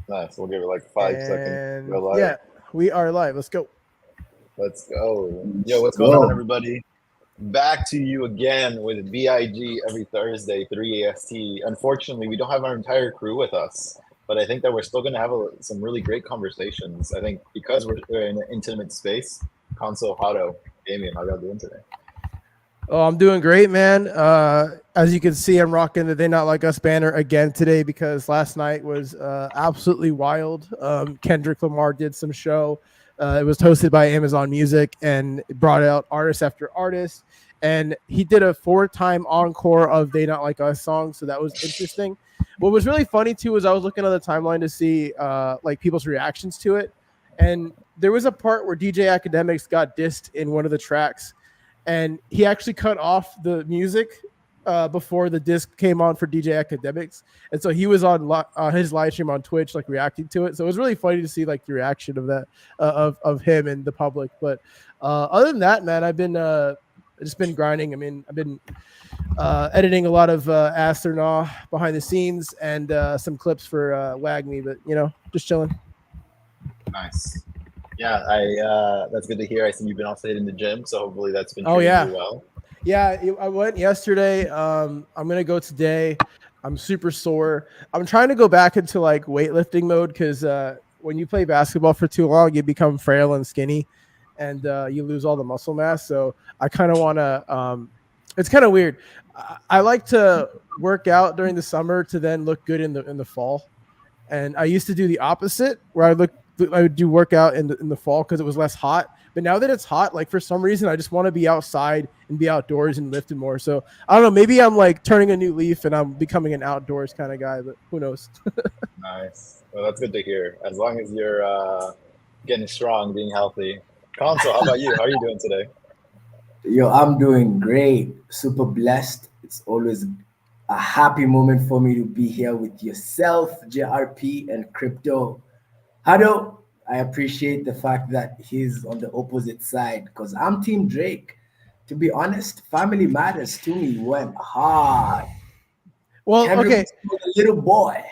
Nice. We'll give it like 5 seconds. Go And live. yeah, we are live. Let's go. Let's go. Yo, Let's what's going on, go. everybody? Back to you again with B.I.G. every Thursday, 3 AST. Unfortunately, we don't have our entire crew with us, but I think that we're still going to have some really great conversations. I think because we're in an intimate space. Console Hado, Damien, how y'all doing today? Oh, I'm doing great, man. As you can see, I'm rocking the "They Not Like Us" banner again today because last night was absolutely wild. Kendrick Lamar did some show. It was hosted by Amazon Music and it brought out artist after artist. And he did a 4-time encore of "They Not Like Us" songs, so that was interesting. What was really funny too was I was looking on the timeline to see like people's reactions to it, and there was a part where DJ Academics got dissed in one of the tracks, and he actually cut off the music before the disc came on for DJ Academics, and so he was on his live stream on Twitch, like reacting to it. So it was really funny to see like the reaction of that of him and the public. But other than that, man, I've been just been grinding. I mean, I've been editing a lot of Astronaut behind the scenes and some clips for Wag Me, but just chilling. Nice. Yeah, that's good to hear. I see you've been also hitting the gym, so hopefully that's been Oh treating you yeah, well. yeah. I went yesterday. I'm gonna go today. I'm super sore. I'm trying to go back into like weightlifting mode because when you play basketball for too long, you become frail and skinny, and you lose all the muscle mass. So I kind of want to. It's kind of weird. I like to work out during the summer to then look good in the fall, and I used to do the opposite where I would do workout in the fall because it was less hot. But now that it's hot, like for some reason, I just want to be outside and be outdoors and lifting more. So I don't know. Maybe I'm like turning a new leaf and I'm becoming an outdoors kind of guy. But who knows? Nice. Well, that's good to hear. As long as you're getting strong, being healthy. Console, how about you? How are you doing today? Yo, I'm doing great. Super blessed. It's always a happy moment for me to be here with yourself, JRP, and Crypto. Hado, I appreciate the fact that he's on the opposite side because I'm Team Drake. To be honest, Family Matters to me went hard. Well, Kendrick okay, was still a little boy.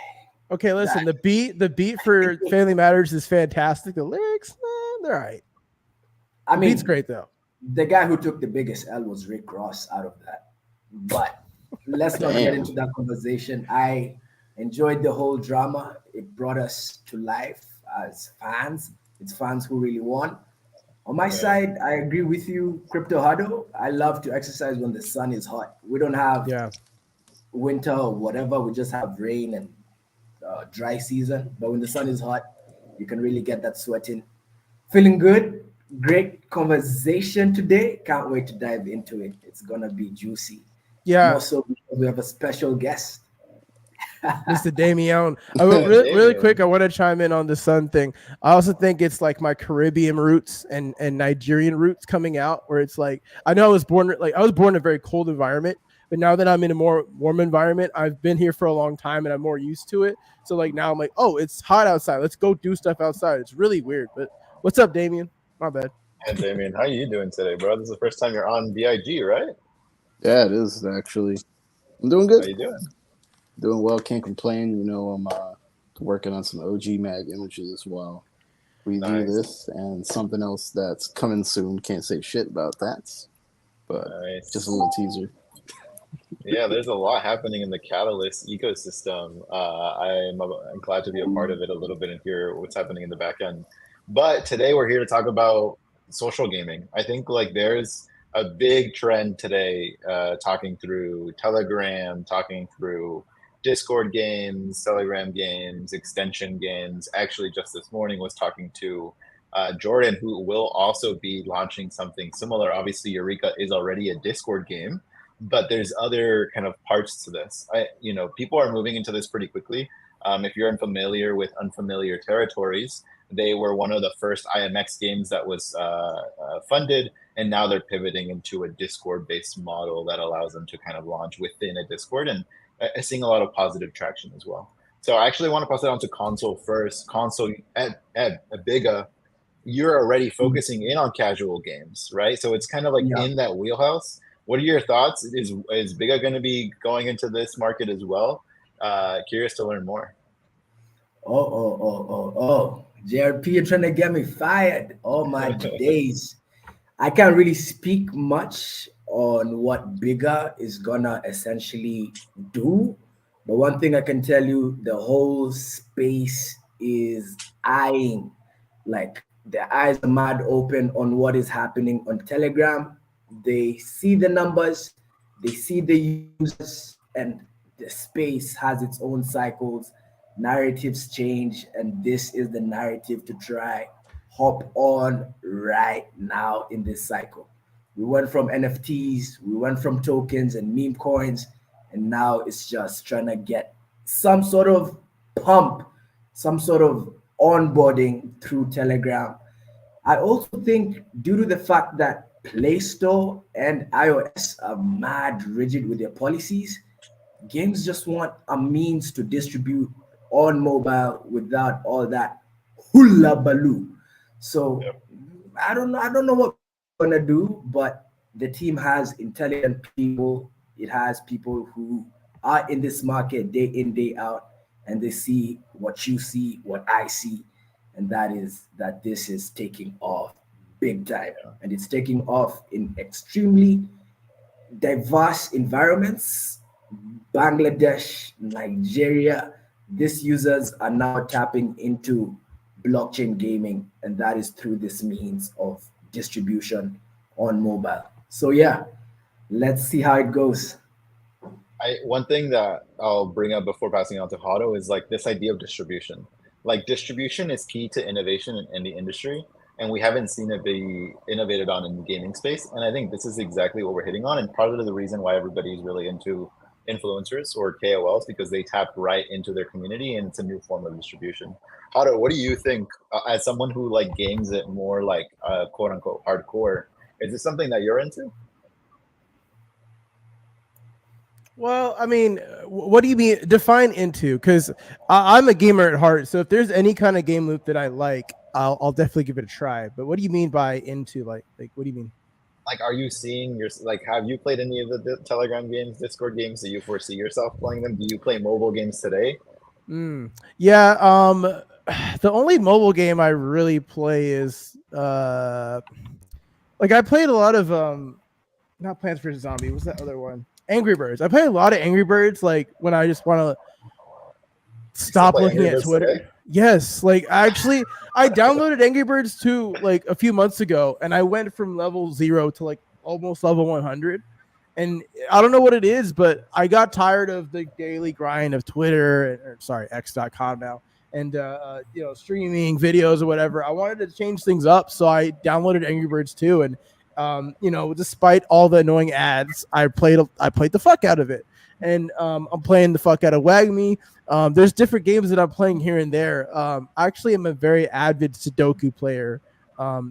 okay. Listen, That the beat for Family Matters is fantastic. The lyrics, they're all right. I The beat's mean, great though. the guy who took the biggest L was Rick Ross out of that. But let's not get Damn. into that conversation. I enjoyed the whole drama. It brought us to life as fans. It's fans who really won. On my Yeah. side, I agree with you, Crypto Hado. I love to exercise when the sun is hot. We don't have Yeah. winter or whatever. We just have rain and dry season. But when the sun is hot, you can really get that sweating. Feeling good. Great conversation today. Can't wait to dive into it. It's gonna be juicy. More Yeah. so because we have a special guest. Mr. Damien. Yeah, Really quick, Damien. I want to chime in on the sun thing. I also think it's like my Caribbean roots and Nigerian roots coming out, where it's like I was born in a very cold environment, but now that I'm in a more warm environment, I've been here for a long time and I'm more used to it. So like now I'm like, oh, it's hot outside. Let's go do stuff outside. It's really weird. But what's up, Damien? My bad. Hey, Damien, how are you doing today, bro? This is the first time you're on BIG, right? Yeah, it is actually. I'm doing good. How you doing? Doing well. Can't complain. I'm working on some OG Mag images as well. We do Nice, this and something else that's coming soon. Can't say shit about that, but just a nice. little teaser. Yeah, there's a lot happening in the Catalyst ecosystem. I'm glad to be a part of it a little bit and hear what's happening in the back end. But today we're here to talk about social gaming. I think like there's a big trend today, talking through Telegram, talking through Discord games, Telegram games, extension games. Actually, just this morning was talking to Jordan, who will also be launching something similar. Obviously, Eureka is already a Discord game, but there's other kind of parts to this. People are moving into this pretty quickly. If you're unfamiliar with unfamiliar territories, they were one of the first IMX games that was funded, and now they're pivoting into a Discord-based model that allows them to kind of launch within a Discord, and seeing a lot of positive traction as well. So I actually want to pass it on to Console first. Console, Ed, Biga, you're already focusing in on casual games, right? So it's kind of like Yeah. in that wheelhouse. What are your thoughts? Is Biga going to be going into this market as well? Curious to learn more. Oh. JRP, you're trying to get me fired. Oh my days. I can't really speak much on what Bigger is gonna essentially do, but one thing I can tell you, the whole space is eyeing, like their eyes are mad open on what is happening on Telegram. They see the numbers, they see the users, and the space has its own cycles. Narratives change, and this is the narrative to try hop on right now in this cycle. We went from NFTs, we went from tokens and meme coins, and now it's just trying to get some sort of pump, some sort of onboarding through Telegram. I also think due to the fact that Play Store and iOS are mad rigid with their policies, games just want a means to distribute on mobile without all that hula baloo. So I don't know what Bigger is gonna do, but the team has intelligent people. It has people who are in this market day in, day out, and they see what you see, what I see, and that is that this is taking off big time. And it's taking off in extremely diverse environments. Bangladesh, Nigeria, these users are now tapping into blockchain gaming, and that is through this means of distribution on mobile. So, yeah, let's see how it goes. I one thing that I'll bring up before passing on to Hado is like this idea of distribution. Like distribution is key to innovation in the industry, and we haven't seen it be innovated on in the gaming space. And I think this is exactly what we're hitting on, and part of the reason why everybody's really into influencers or KOLs because they tap right into their community, and it's a new form of distribution. Hado, what do you think as someone who like games it more like quote unquote hardcore? Is this something that you're into? Well, I mean, what do you mean define into? Because I'm a gamer at heart, so if there's any kind of game loop that I like, I'll definitely give it a try. But what do you mean by into? Like what do you mean? Like, are you seeing your like? Have you played any of the Telegram games, Discord games? Do you foresee yourself playing them? Do you play mobile games today? Yeah. The only mobile game I really play is like I played a lot of not Plants vs Zombie. What's that other one? Angry Birds. I play a lot of Angry Birds. Like when I just want to You still stop play looking Angry at Birds today? Twitter. Yes, like actually, I downloaded Angry Birds 2 like a few months ago, and I went from level 0 to like almost level 100. And I don't know what it is, but I got tired of the daily grind of Twitter, or sorry, X.com now, and streaming videos or whatever. I wanted to change things up, so I downloaded Angry Birds 2, and despite all the annoying ads, I played the fuck out of it, and I'm playing the fuck out of Wagme. There's different games that I'm playing here and there. Actually, I'm a very avid Sudoku player.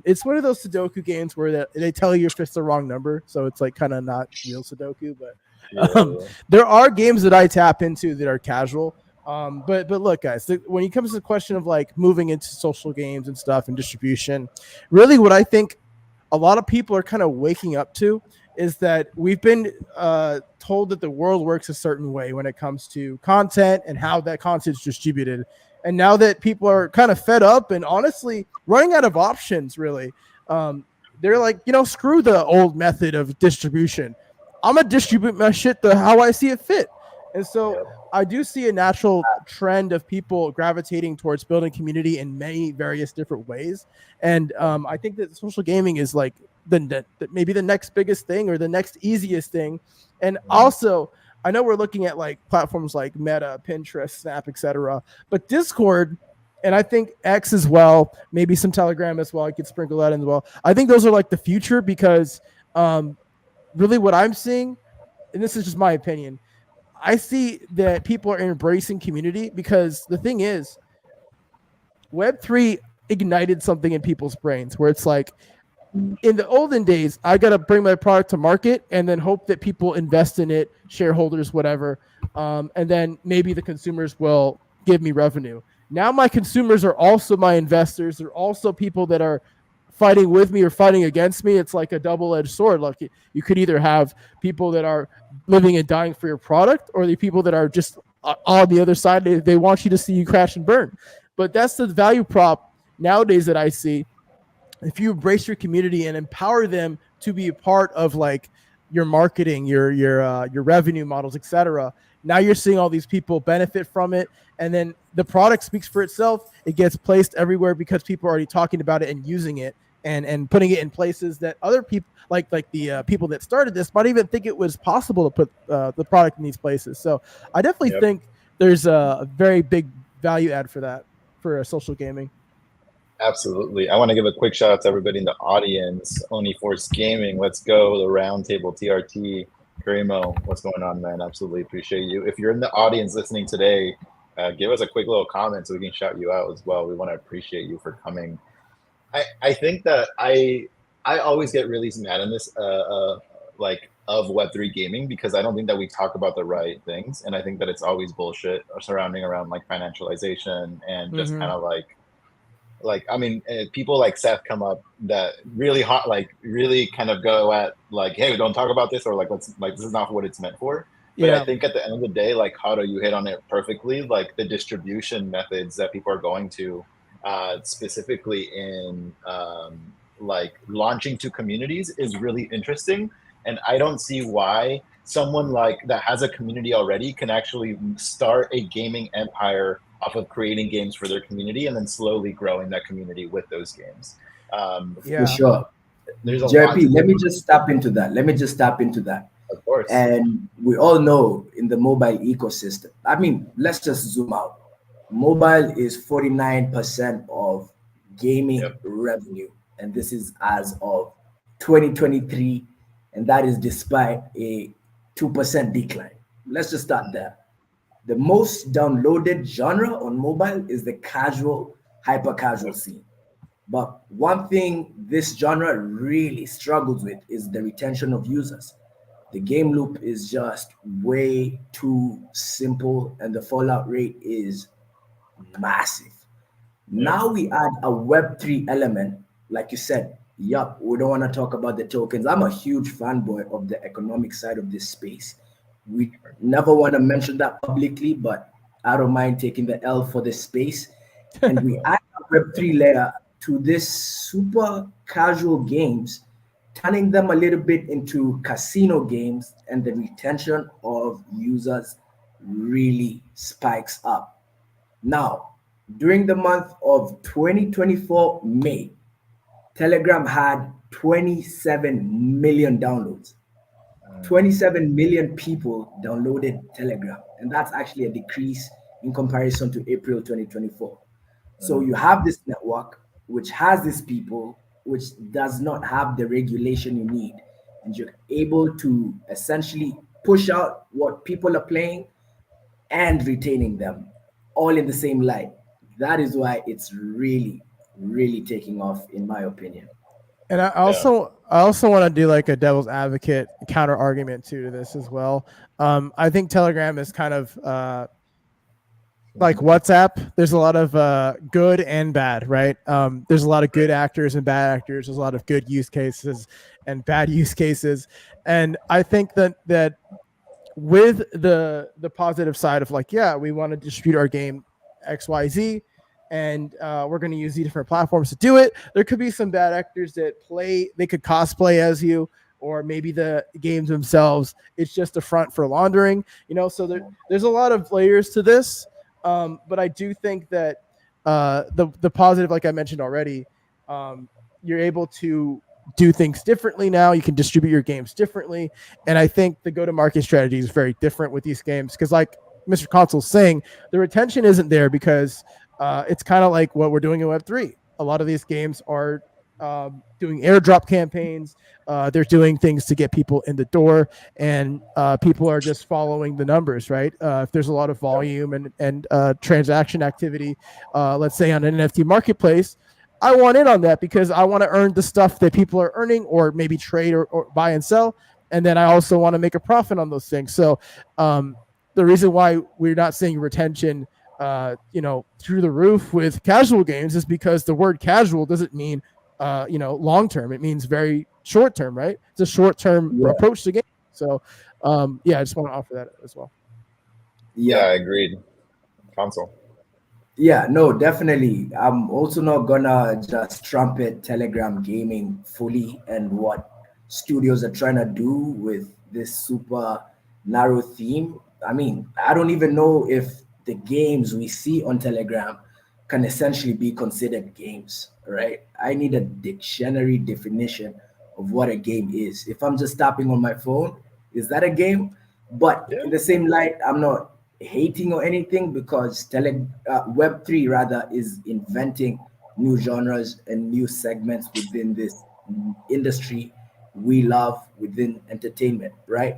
It's one of those Sudoku games where they tell you if it's the wrong number, so it's like kind of not real Sudoku. But Yeah, there are games that I tap into that are casual. But look, guys, when it comes to the question of like moving into social games and stuff and distribution, really, what I think a lot of people are kind of waking up to is that we've been told that the world works a certain way when it comes to content and how that content is distributed. And now that people are kind of fed up and honestly running out of options, really, they're like, screw the old method of distribution. I'm gonna distribute my shit the how I see it fit. And so yeah, I do see a natural trend of people gravitating towards building community in many various different ways. And I think that social gaming is like maybe the next biggest thing or the next easiest thing. And mhm, also, I know we're looking at like platforms like Meta, Pinterest, Snap, etc. But Discord and I think X as well, maybe some Telegram as well. I could sprinkle that in as well. I think those are like the future because um, really what I'm seeing, and this is just my opinion, I see that people are embracing community because the thing is, Web3 ignited something in people's brains where it's like, in the olden days, I got to bring my product to market and then hope that people invest in it, shareholders, whatever. And then maybe the consumers will give me revenue. Now, my consumers are also my investors. They're also people that are fighting with me or fighting against me. It's like a double edged sword. Like you could either have people that are living and dying for your product or the people that are just on the other side, they want you to see you crash and burn. But that's the value prop nowadays that I see. If you embrace your community and empower them to be a part of like your marketing, your revenue models, etc. Now you're seeing all these people benefit from it, and then the product speaks for itself. It gets placed everywhere because people are already talking about it and using it, and putting it in places that other people like the people that started this might even think it was possible to put the product in these places. So I definitely Yep. think there's a very big value add for that for social gaming. Absolutely. I want to give a quick shout out to everybody in the audience. Oni Force Gaming, let's go. The roundtable, TRT, Karimo, what's going on, man? Absolutely appreciate you. If you're in the audience listening today, give us a quick little comment so we can shout you out as well. We want to appreciate you for coming. I think that I always get really mad in this like of Web3 gaming because I don't think that we talk about the right things, and I think that it's always bullshit surrounding around like financialization and just kind Mm-hmm. of like I mean people like Seth come up that really hot like really kind of go at like, hey, we don't talk about this, or like let's like this is not what it's meant for. But I Yeah. think at the end of the day, like how do you hit on it perfectly, like the distribution methods that people are going to specifically in like launching to communities is really interesting, and I don't see why someone like that has a community already can actually start a gaming empire off of creating games for their community and then slowly growing that community with those games. For Yeah. sure. There's a lot JP, to let it, me just tap into that. Let me just tap into that. of course. And we all know in the mobile ecosystem, I mean, let's just zoom out. Mobile is 49% of gaming Yep. revenue. And this is as of 2023. And that is despite a 2% decline. Let's just start there. The most downloaded genre on mobile is the casual, hyper casual scene. But one thing this genre really struggles with is the retention of users. The game loop is just way too simple, and the fallout rate is massive. Yep. Now we add a Web3 element, like you said. Yup, we don't want to talk about the tokens. I'm a huge fanboy of the economic side of this space. We never want to mention that publicly, but I don't mind taking the L for this space. And we add a Web3 layer to this super casual games, turning them a little bit into casino games, and the retention of users really spikes up. Now, during the month of 2024 May, Telegram had 27 million downloads. 27 million people downloaded Telegram, and that's actually a decrease in comparison to April 2024. So you have this network which has these people, which does not have the regulation you need, and you're able to essentially push out what people are playing and retaining them all in the same light. That is why it's really, really taking off, in my opinion. And Yeah. I also want to do like a devil's advocate counter argument to this as well. I think Telegram is kind of like WhatsApp. There's a lot of good and bad, right? There's a lot of good actors and bad actors. There's a lot of good use cases and bad use cases, and I think that with the positive side of like, yeah, we want to distribute our game XYZ, and we're going to use these different platforms to do it. There could be some bad actors that play, they could cosplay as you, or maybe the games themselves, it's just a front for laundering, so there's a lot of layers to this. But I do think that the positive, like I mentioned already, you're able to do things differently now. You can distribute your games differently, and I think the go-to-market strategy is very different with these games because, like Mr. Console's saying, the retention isn't there because it's kind of like what we're doing in Web3. A lot of these games are doing airdrop campaigns. They're doing things to get people in the door, and people are just following the numbers, right? If there's a lot of volume and transaction activity, let's say on an NFT marketplace, I want in on that because I want to earn the stuff that people are earning, or maybe trade or buy and sell. And then I also want to make a profit on those things. So the reason why we're not seeing retention, through the roof with casual games is because the word casual doesn't mean, long term. It means very short term, right? It's a short term Yeah, approach to game. So, yeah, I just want to offer that as well. Yeah, Yeah. agreed. Console. Yeah, no, definitely. I'm also not gonna just trumpet Telegram gaming fully and what studios are trying to do with this super narrow theme. I mean, I don't even know if the games we see on Telegram can essentially be considered games, right? I need a dictionary definition of what a game is. If I'm just tapping on my phone, is that a game? But Yeah. in the same light, I'm not hating or anything because Web3 rather is inventing new genres and new segments within this industry we love within entertainment, right?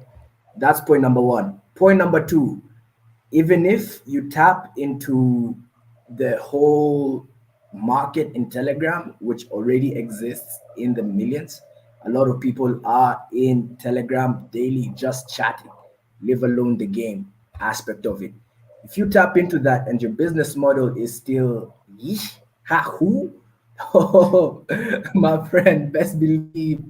That's point number one. Point number two, even if you tap into the whole market in Telegram, which already exists in the millions, a lot of people are in Telegram daily just chatting, leave alone the game aspect of it. If you tap into that and your business model is still yeesh, ha, who? Oh, my friend, best believe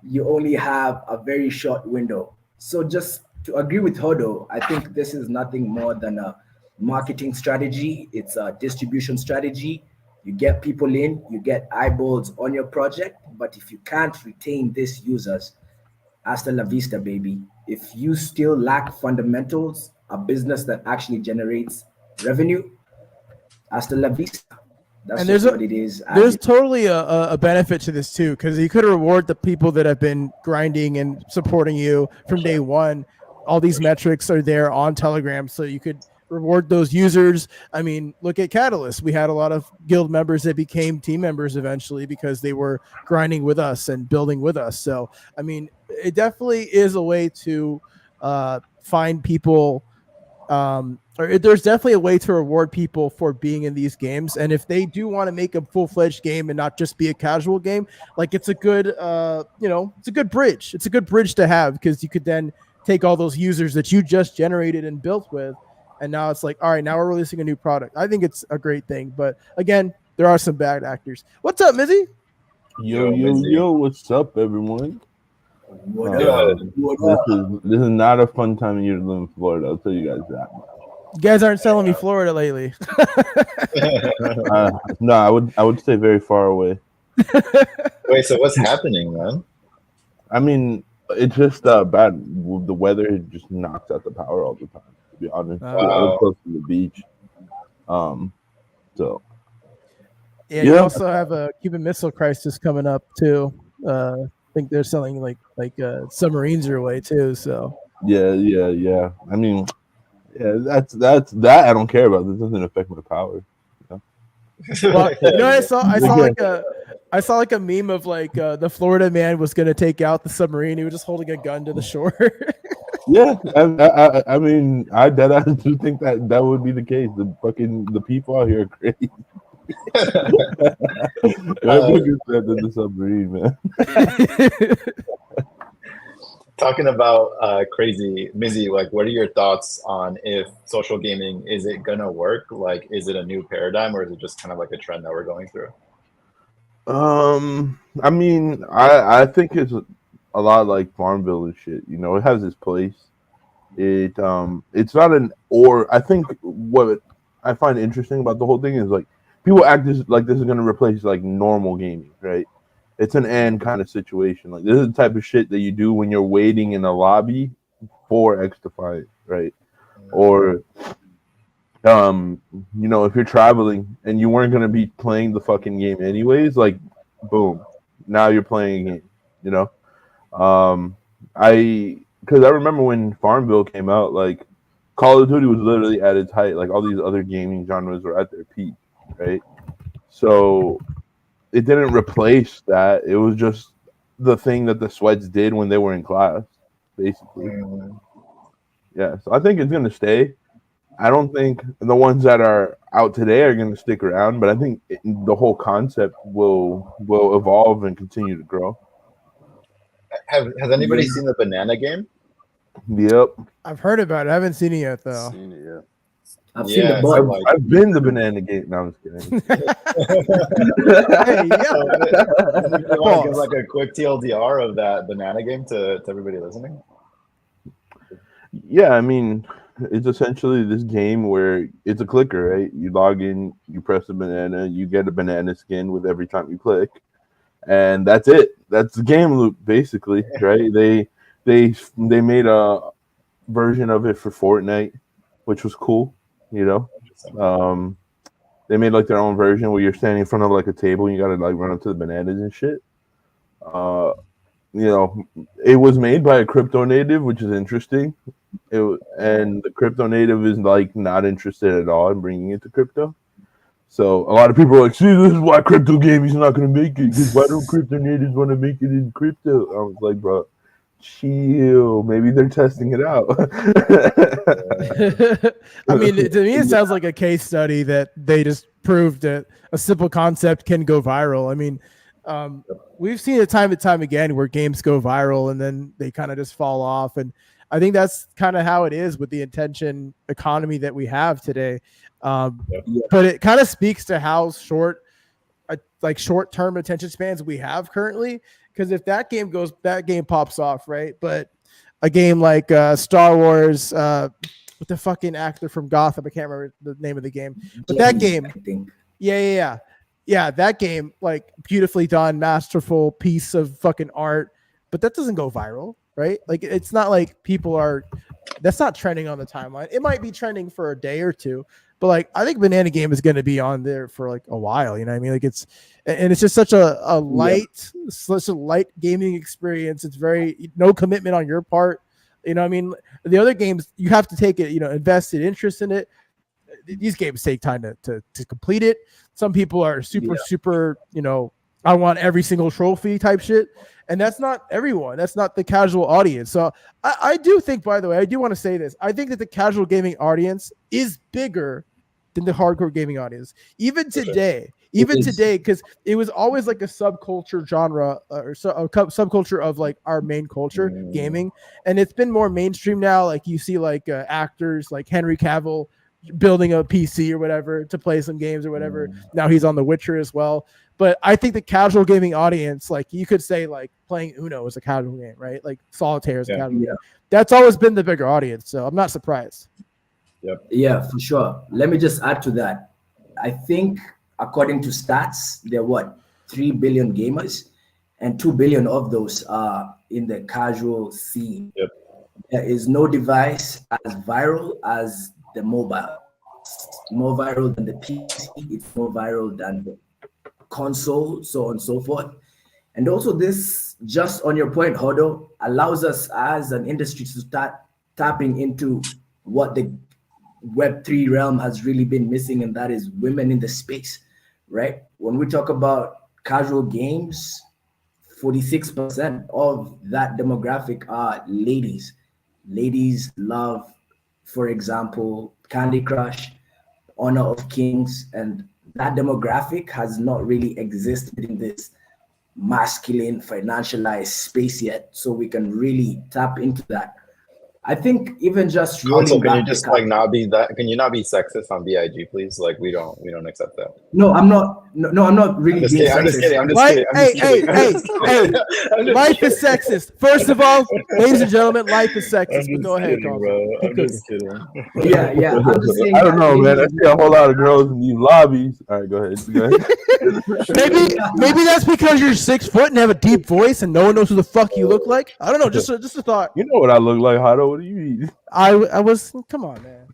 you only have a very short window. So just to agree with Hodo, I think this is nothing more than a marketing strategy. It's a distribution strategy. You get people in, you get eyeballs on your project, but if you can't retain these users, hasta la vista, baby. If you still lack fundamentals, a business that actually generates revenue, hasta la vista. That's And just what it is. As there's it totally a benefit to this too, because you could reward the people that have been grinding and supporting you For from day sure. one. All these For sure. metrics are there on Telegram, so you could reward those users. I mean, look at Catalyst. We had a lot of guild members that became team members eventually because they were grinding with us and building with us. So, I mean, it definitely is a way to find people, or there's definitely a way to reward people for being in these games. And if they do want to make a full-fledged game and not just be a casual game, like it's a good it's a good bridge. It's a good bridge to have, because you could then take all those users that you just generated and built with, and now it's like, all right, now we're releasing a new product. I think it's a great thing, but again, there are some bad actors. What's up, Mizzy? Yo, Yo, yo, Mizzy. yo, what's up, everyone? what Yo, up? What up? This is not a fun time of year to live in Florida. I'll tell you guys that much. You guys aren't selling me Florida lately. No, I would stay very far away. Wait, so what's happening, man? I mean, it's just bad. The weather just knocks out the power all the time. To be honest, I live Wow. close to the beach, um, so Yeah, you yeah, also have a Cuban Missile Crisis coming up too. I think they're selling submarines your way too. So yeah. I mean, yeah, that's that I don't care about. This doesn't affect my power. You well, you know what I saw? I saw know? like a meme of the Florida man was gonna take out the submarine. He was just holding a gun to the shore. Yeah, I mean, I dead ass do think that that would be the case. The people out here are crazy. They're Uh, bigger threat than the submarine, man. Talking about crazy, Mizzy, like, what are your thoughts on if social gaming, is it gonna work? Like, is it a new paradigm, or is it just kind of like a trend that we're going through? I mean, I think it's a lot like Farmville and shit. You know, it has its place. It's not an or. I think what I find interesting about the whole thing is like people act like this is gonna replace like normal gaming, right? It's an and kind of situation. Like this is the type of shit that you do when you're waiting in a lobby for X to fight, right? Or if you're traveling and you weren't gonna be playing the fucking game anyways, like boom, now you're playing a game, you know? Um I because I remember when Farmville came out, like Call of Duty was literally at its height, like all these other gaming genres were at their peak, right? So it didn't replace that. It was just the thing that the sweats did when they were in class, basically. Mm. Yeah. So I think it's gonna stay. I don't think the ones that are out today are gonna stick around, but I think the whole concept will evolve and continue to grow. Has anybody Yeah, seen the banana game? Yep. I've heard about it. I haven't seen it yet though. Seen it, yeah. I've seen the Yeah, so bug. like, I've been the banana gate. No, I'm just kidding. Hey, yeah. so if you want to give Pause. like a quick TLDR of that banana game to everybody listening? Yeah, I mean, It's essentially this game where it's a clicker, right? You log in, you press a banana, you get a banana skin with every time you click, and that's it. That's the game loop, basically, right? They made a version of it for Fortnite, which was cool. You know, they made like their own version where you're standing in front of like a table and you gotta like run up to the bananas and shit. Uh, you know, it was made by a crypto native, which is interesting. And the crypto native is like not interested at all in bringing it to crypto. So a lot of people are like, see, this is why crypto gaming is not going to make it. Because why don't crypto natives want to make it in crypto? I was like, bro, chill. Maybe they're testing it out. I mean, to me, it sounds like a case study that they just proved that a simple concept can go viral. I mean, we've seen it time and time again where games go viral and then they kind of just fall off. And I think that's kind of how it is with the attention economy that we have today. But it kind of speaks to how short-term attention spans we have currently. Because if that game pops off, right? But a game like Star Wars, with the fucking actor from Gotham, I can't remember the name of the game, but that game, I think. yeah, that game, like beautifully done, masterful piece of fucking art, but that doesn't go viral, right? Like it's not like that's not trending on the timeline. It might be trending for a day or two, but like I think Banana Game is going to be on there for like a while. You know what I mean? Like it's just such a light gaming experience. It's very no commitment on your part. You know what I mean? The other games you have to take it, invested interest in it. These games take time to complete it. Some people are super, I want every single trophy type shit. And that's not everyone. That's not the casual audience. So I do think, by the way, I do want to say this. I think that the casual gaming audience is bigger than the hardcore gaming audience. Even today, because it was always like a subculture genre or a subculture of like our main culture, gaming. And it's been more mainstream now. Like you see like actors like Henry Cavill building a PC or whatever to play some games or whatever. Now he's on The Witcher as well. But I think the casual gaming audience, like you could say like playing Uno is a casual game, right? Like solitaire is a casual game. That's always been the bigger audience. So I'm not surprised. Yeah, for sure. Let me just add to that. I think according to stats, there are 3 billion gamers, and 2 billion of those are in the casual scene. There is no device as viral as the mobile. It's more viral than the PC, it's more viral than the console, so on and so forth. And also this, just on your point, Hodo, allows us as an industry to start tapping into what the Web3 realm has really been missing, and that is women in the space, right? When we talk about casual games, 46% of that demographic are ladies. Ladies love, for example, Candy Crush, Honor of Kings, and that demographic has not really existed in this masculine financialized space yet. So we can really tap into that. I think even just Console, rolling can you back the just like not be that? Can you not be sexist on B.I.G, please? Like we don't accept that. No, I'm not. No, I'm not really I'm just being kidding. I'm just sexist. kidding. I'm just Life, kidding. I'm just kidding. I'm just kidding. I'm just life kidding. is sexist. First of all, ladies and gentlemen, life is I'm sexist. But just go ahead, kidding, Carl. bro. I'm Keep just kidding. Yeah. I'm just saying I don't that know, man. I ladies- see a whole lot of girls in these lobbies. All right, go ahead. Maybe that's because you're 6 foot and have a deep voice and no one knows who the fuck you look like. I don't know. Just a thought. You know what I look like, Hado. What do you mean? I was. Come on, man.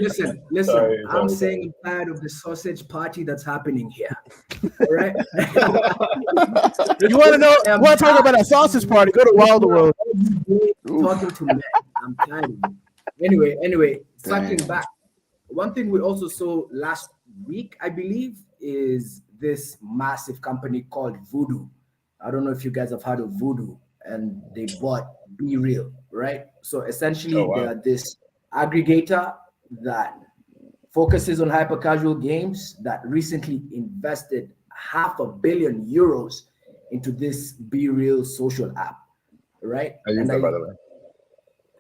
Listen. Sorry. I'm saying I'm tired of the sausage party that's happening here. All right. You want to know? You want to talk about a sausage party? Go to Wild World. Talking to men. I'm tired of it. Anyway, cycling back. One thing we also saw last week, I believe, is this massive company called Voodoo. I don't know if you guys have heard of Voodoo, and they bought Be Real, right? So essentially, they are this aggregator that focuses on hyper casual games that recently invested €500 million into this Be Real social app, right? I use that, by the way.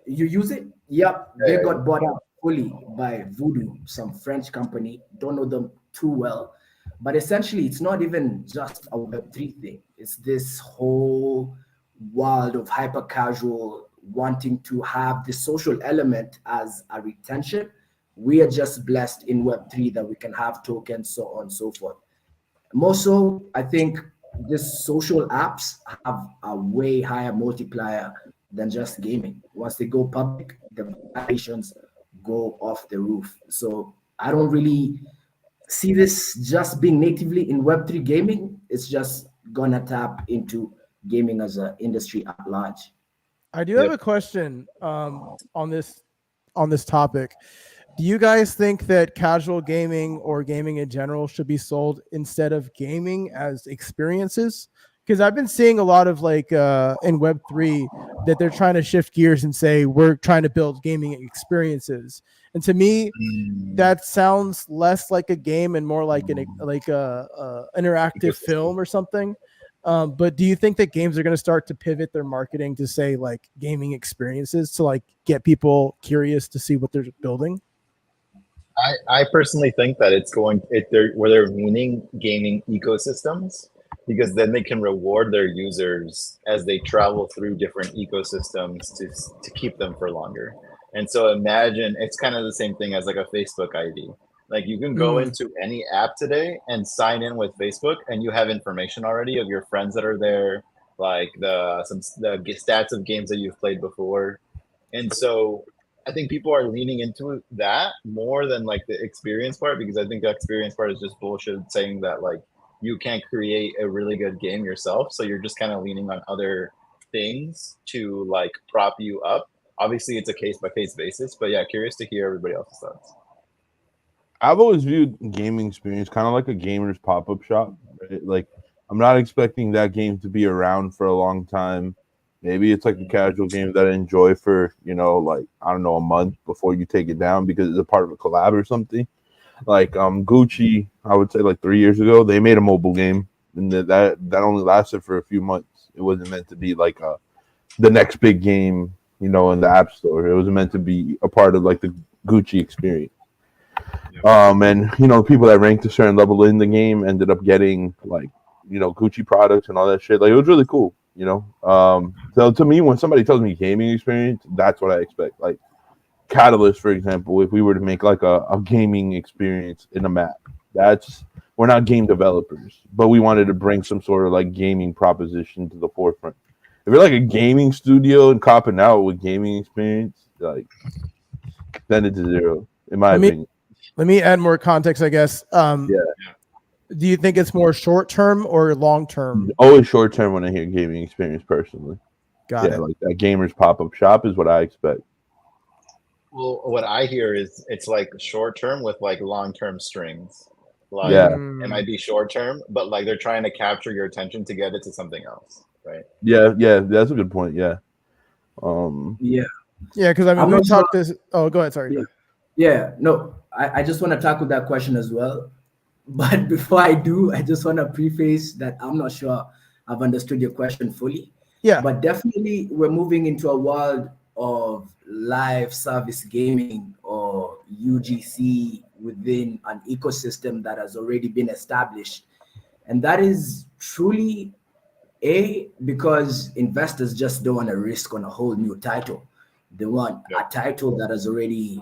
You use it? Yep. They got bought out fully by Voodoo, some French company. Don't know them too well. But essentially, it's not even just a Web3 thing. It's this whole world of hyper casual wanting to have the social element as a retention. We are just blessed in Web3 that we can have tokens, so on and so forth. More so, I think these social apps have a way higher multiplier than just gaming. Once they go public, the valuations go off the roof. So I don't really see this just being natively in Web3 gaming. It's just gonna tap into gaming as an industry at large. I do have Yep. a question on this topic. Do you guys think that casual gaming or gaming in general should be sold instead of gaming as experiences? Because I've been seeing a lot of like in Web3 that they're trying to shift gears and say we're trying to build gaming experiences. And to me, Mm, that sounds less like a game and more like a interactive ecosystem. film or something. But do you think that games are going to start to pivot their marketing to say like gaming experiences to like get people curious to see what they're building? I personally think that it's going it they're where they're meaning gaming ecosystems because then they can reward their users as they travel through different ecosystems to keep them for longer. And so imagine it's kind of the same thing as like a Facebook ID. Like you can go Mm, into any app today and sign in with Facebook and you have information already of your friends that are there, like the stats of games that you've played before. And so I think people are leaning into that more than like the experience part because I think the experience part is just bullshit saying that like you can't create a really good game yourself. So you're just kind of leaning on other things to like prop you up. Obviously, it's a case by case basis, but yeah, curious to hear everybody else's thoughts. I've always viewed gaming experience kind of like a gamer's pop up shop. Right? Like, I'm not expecting that game to be around for a long time. Maybe it's like a casual game that I enjoy for, like, I don't know, a month before you take it down because it's a part of a collab or something. Like Gucci, I would say like 3 years ago, they made a mobile game, and that only lasted for a few months. It wasn't meant to be like the next big game, in the app store. It was meant to be a part of like the Gucci experience. Yeah. And people that ranked a certain level in the game ended up getting like Gucci products and all that shit. Like it was really cool. So to me, when somebody tells me gaming experience, that's what I expect. Like Catalyst, for example, if we were to make like a gaming experience in a map, that's we're not game developers, but we wanted to bring some sort of like gaming proposition to the forefront. If you're like a gaming studio and copping out with gaming experience, like send it to zero, in my let me opinion. let me add more context, I guess. Yeah. Do you think it's more short term or long term? Always short term when I hear gaming experience personally. Got Yeah, it. like that gamers pop up shop is what I expect. Well, what I hear is it's like short term with like long term strings. Like Yeah, it Mm, might be short term, but like they're trying to capture your attention to get it to something else, right? yeah, that's a good point. Yeah. Um Yeah, yeah, because I mean I'm we not sure. talked this. Oh, go ahead. Sorry. Go Yeah, ahead. yeah. No, I just want to tackle that question as well. But before I do, I just want to preface that I'm not sure I've understood your question fully. Yeah. But definitely, we're moving into a world of live service gaming or UGC within an ecosystem that has already been established. And that is truly because investors just don't want to risk on a whole new title. They want Yep. a title that has already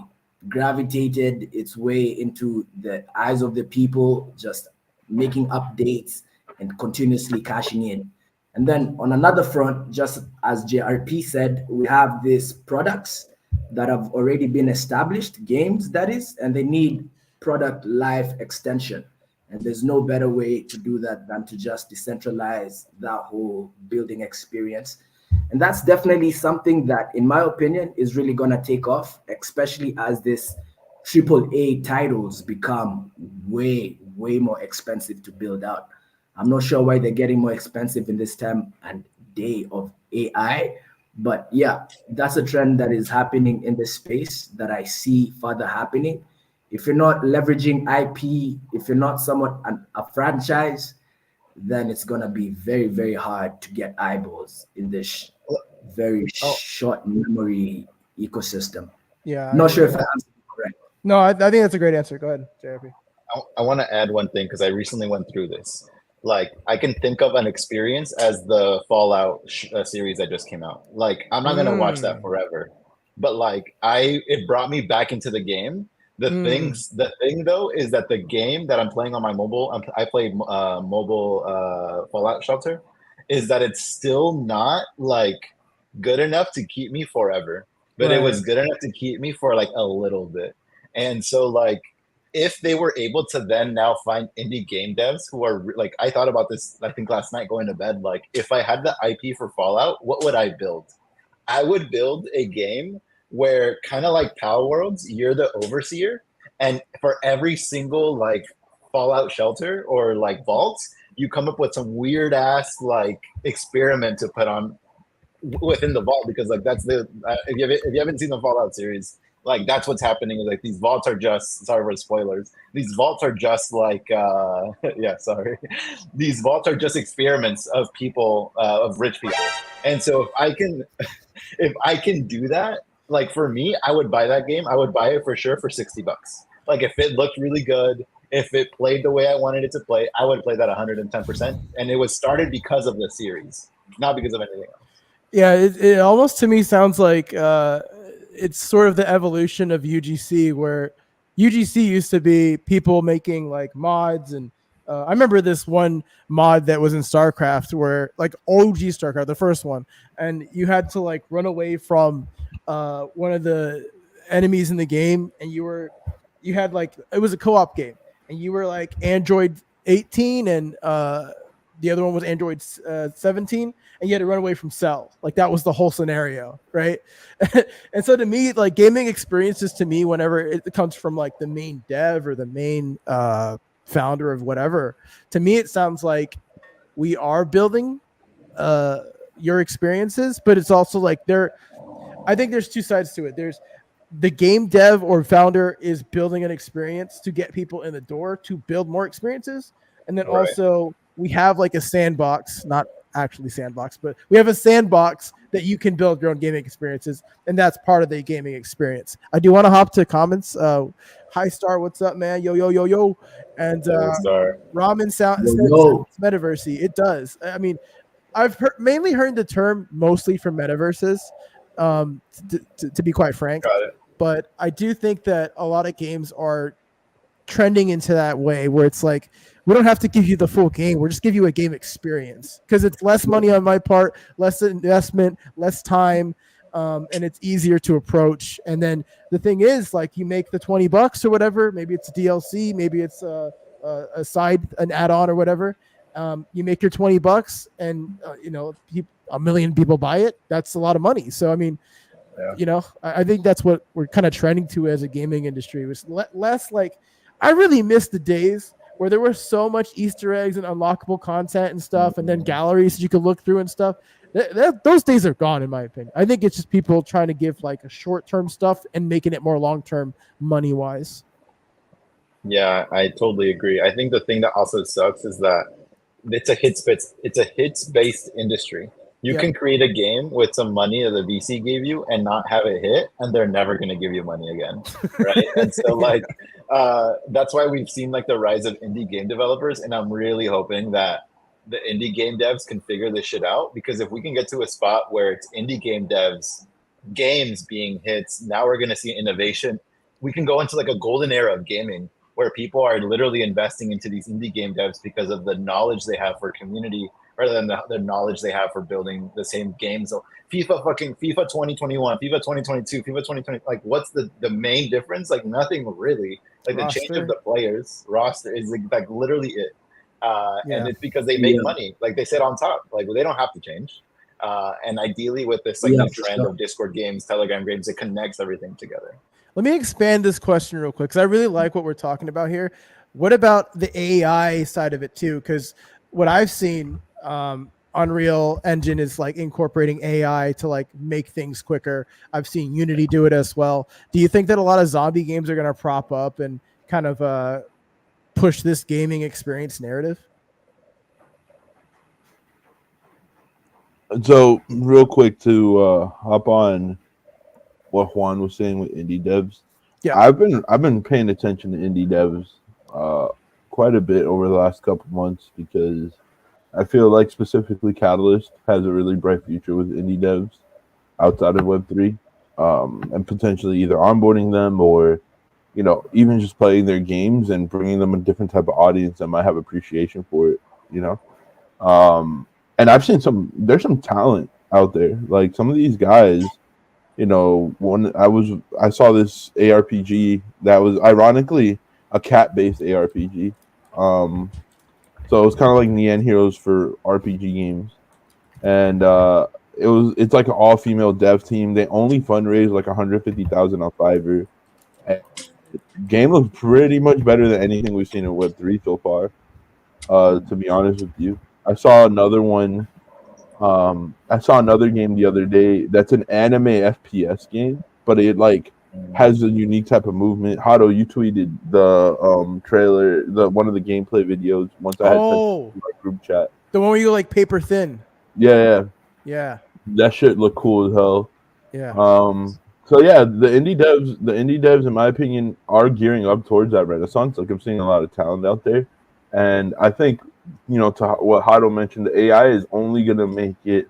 gravitated its way into the eyes of the people, just making updates and continuously cashing in. And then on another front, just as JRP said, we have these products that have already been established, games that is, and they need product life extension. And there's no better way to do that than to just decentralize that whole building experience. And that's definitely something that, in my opinion, is really going to take off, especially as this AAA titles become way, way more expensive to build out. I'm not sure why they're getting more expensive in this time and day of AI, but yeah, that's a trend that is happening in the space that I see further happening. If you're not leveraging IP, if you're not somewhat a franchise, then it's gonna be very, very hard to get eyeballs in this very Oh, short memory ecosystem. Yeah, I Not agree. sure if I answered it correct. No, I think that's a great answer. Go ahead, JRP. I want to add one thing because I recently went through this. like I can think of an experience as the Fallout series that just came out. Like I'm not gonna watch that Mm, forever, but like it brought me back into the game. mm, The thing though is that the game that I'm playing on my mobile, I played mobile Fallout Shelter, is that it's still not like good enough to keep me forever, but it right. was good enough to keep me for like a little bit. And so like if they were able to then now find indie game devs who are like, I thought about this, I think last night going to bed, like if I had the IP for Fallout, what would I build? I would build a game where kind of like Power Worlds, you're the overseer, and for every single like Fallout shelter or like vault, you come up with some weird ass like experiment to put on within the vault, because like that's the if you haven't seen the Fallout series, like that's what's happening is like these vaults are just, sorry for spoilers, these vaults are just like yeah, sorry, these vaults are just experiments of people, of rich people. And so if I can do that, like for me, I would buy that game. I would buy it for sure for $60. Like if it looked really good, if it played the way I wanted it to play, I would play that 110%. And it was started because of the series, not because of anything else. Yeah, it almost to me sounds like it's sort of the evolution of UGC, where UGC used to be people making like mods, and I remember this one mod that was in StarCraft, where like OG StarCraft, the first one, and you had to like run away from one of the enemies in the game, and you had like, it was a co-op game, and you were like Android 18, and the other one was Android 17, and you had to run away from Cell. Like that was the whole scenario, right? And so to me, like gaming experiences to me, whenever it comes from like the main dev or the main founder of whatever, to me it sounds like we are building uh, your experiences, but it's also like there. I think there's two sides to it. There's the game dev or founder is building an experience to get people in the door to build more experiences, and then Right. also we have like a sandbox, not actually sandbox, but we have a sandbox that you can build your own gaming experiences, and that's part of the gaming experience. I do want to hop to comments. Hi Star, what's up, man? Yo yo yo yo, and Yo, Star. Ramen sound Yo, said yo. metaversy. It does. I mean, mainly heard the term mostly from metaverses, to be quite frank. Got it. But I do think that a lot of games are trending into that way where it's like we don't have to give you the full game, we'll just give you a game experience because it's less money on my part, less investment, less time, and it's easier to approach. And then the thing is, like, you make the $20 or whatever, maybe it's a DLC, maybe it's a side, an add-on or whatever. You make your $20 and a million people buy it, that's a lot of money. So I mean, Yeah. I think that's what we're kind of trending to as a gaming industry. It was less like, I really miss the days where there was so much Easter eggs and unlockable content and stuff, and then galleries that you could look through and stuff. Those days are gone, in my opinion. I think it's just people trying to give like a short-term stuff and making it more long-term money-wise. Yeah, I totally agree. I think the thing that also sucks is that it's a hits based industry. You Yep. can create a game with some money that the VC gave you and not have it hit, and they're never going to give you money again, right? And so Yeah. like that's why we've seen like the rise of indie game developers, and I'm really hoping that the indie game devs can figure this shit out, because if we can get to a spot where it's indie game devs games being hits, now we're going to see innovation. We can go into like a golden era of gaming where people are literally investing into these indie game devs because of the knowledge they have for community rather than the knowledge they have for building the same games. So FIFA 2021, FIFA 2022, FIFA 2020, like what's the main difference? Like nothing really. Like the change of Roster. the players roster is like literally it. And Yeah. it's because they make Yeah, money, like they said on top, like they don't have to change. And ideally with this like yeah, new for trend sure. of Discord games, Telegram games, it connects everything together. Let me expand this question real quick because I really like what we're talking about here. What about the AI side of it too? Because what I've seen, Unreal Engine is like incorporating AI to like make things quicker. I've seen Unity do it as well. Do you think that a lot of zombie games are going to prop up and kind of push this gaming experience narrative? So real quick to hop on what Juan was saying with indie devs. Yeah. I've been paying attention to indie devs quite a bit over the last couple months because I feel like specifically Catalyst has a really bright future with indie devs outside of Web3, and potentially either onboarding them or even just playing their games and bringing them a different type of audience that might have appreciation for it. You know, and I've seen there's some talent out there. Like some of these guys, one I saw this ARPG that was ironically a cat-based ARPG. Um, so it was kind of like Neon Heroes for RPG games, and it's like an all-female dev team. They only fundraised like 150,000 on Fiverr. And game looks pretty much better than anything we've seen in Web3 so far. To be honest with you, I saw another one. I saw another game the other day that's an anime FPS game, but it like has a unique type of movement. Hado, you tweeted the trailer, the one of the gameplay videos once I had sent it Oh, to my group chat. the one where you like paper thin. Yeah, Yeah, that shit looked cool as hell. yeah. So yeah, the indie devs, in my opinion, are gearing up towards that renaissance. Like I'm seeing a lot of talent out there, and I think to what Hado mentioned, the AI is only gonna make it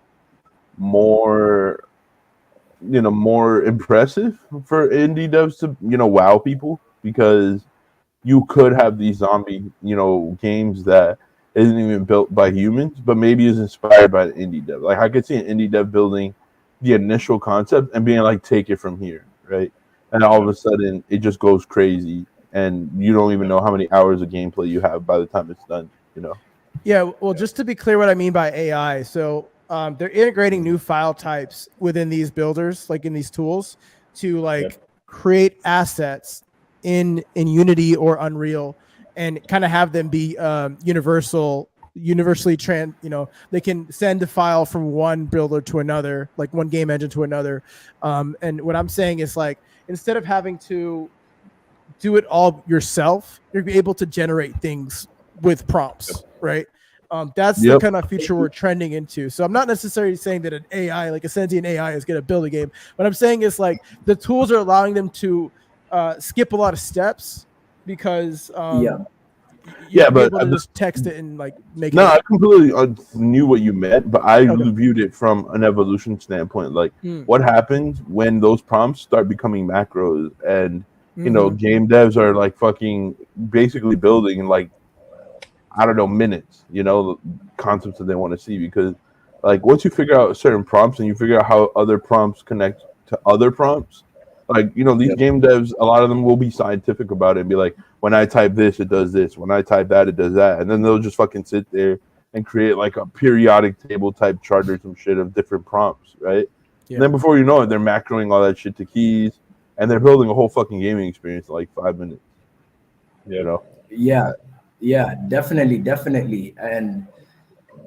more more impressive for indie devs to wow people because you could have these zombie games that isn't even built by humans but maybe is inspired by the indie dev. Like I could see an indie dev building the initial concept and being like, take it from here, right? And all of a sudden it just goes crazy and you don't even know how many hours of gameplay you have by the time it's done. Yeah, well, just to be clear what I mean by AI. So they're integrating new file types within these builders, like in these tools, to like create assets in Unity or Unreal and kind of have them be universally they can send a file from one builder to another, like one game engine to another. And what I'm saying is like, instead of having to do it all yourself, you're able to generate things with prompts, right? That's the Yep. kind of future we're trending into. So I'm not necessarily saying that an AI, like a sentient AI, is going to build a game. What I'm saying is like the tools are allowing them to skip a lot of steps because Yeah. you're Yeah, but able to just text it and like make no, it. I completely knew what you meant, but I Okay. viewed it from an evolution standpoint. Like, Mm. what happens when those prompts start becoming macros, and Mhm. game devs are like fucking basically building in like I don't know minutes, concepts that they want to see because like once you figure out certain prompts and you figure out how other prompts connect to other prompts, like these game devs, a lot of them will be scientific about it and be like, when I type this, it does this. When I type that, it does that. And then they'll just fucking sit there and create like a periodic table type chart or some shit of different prompts, right? Yeah. And then before you know it, they're macroing all that shit to keys and they're building a whole fucking gaming experience in like 5 minutes. Yeah, yeah, definitely. And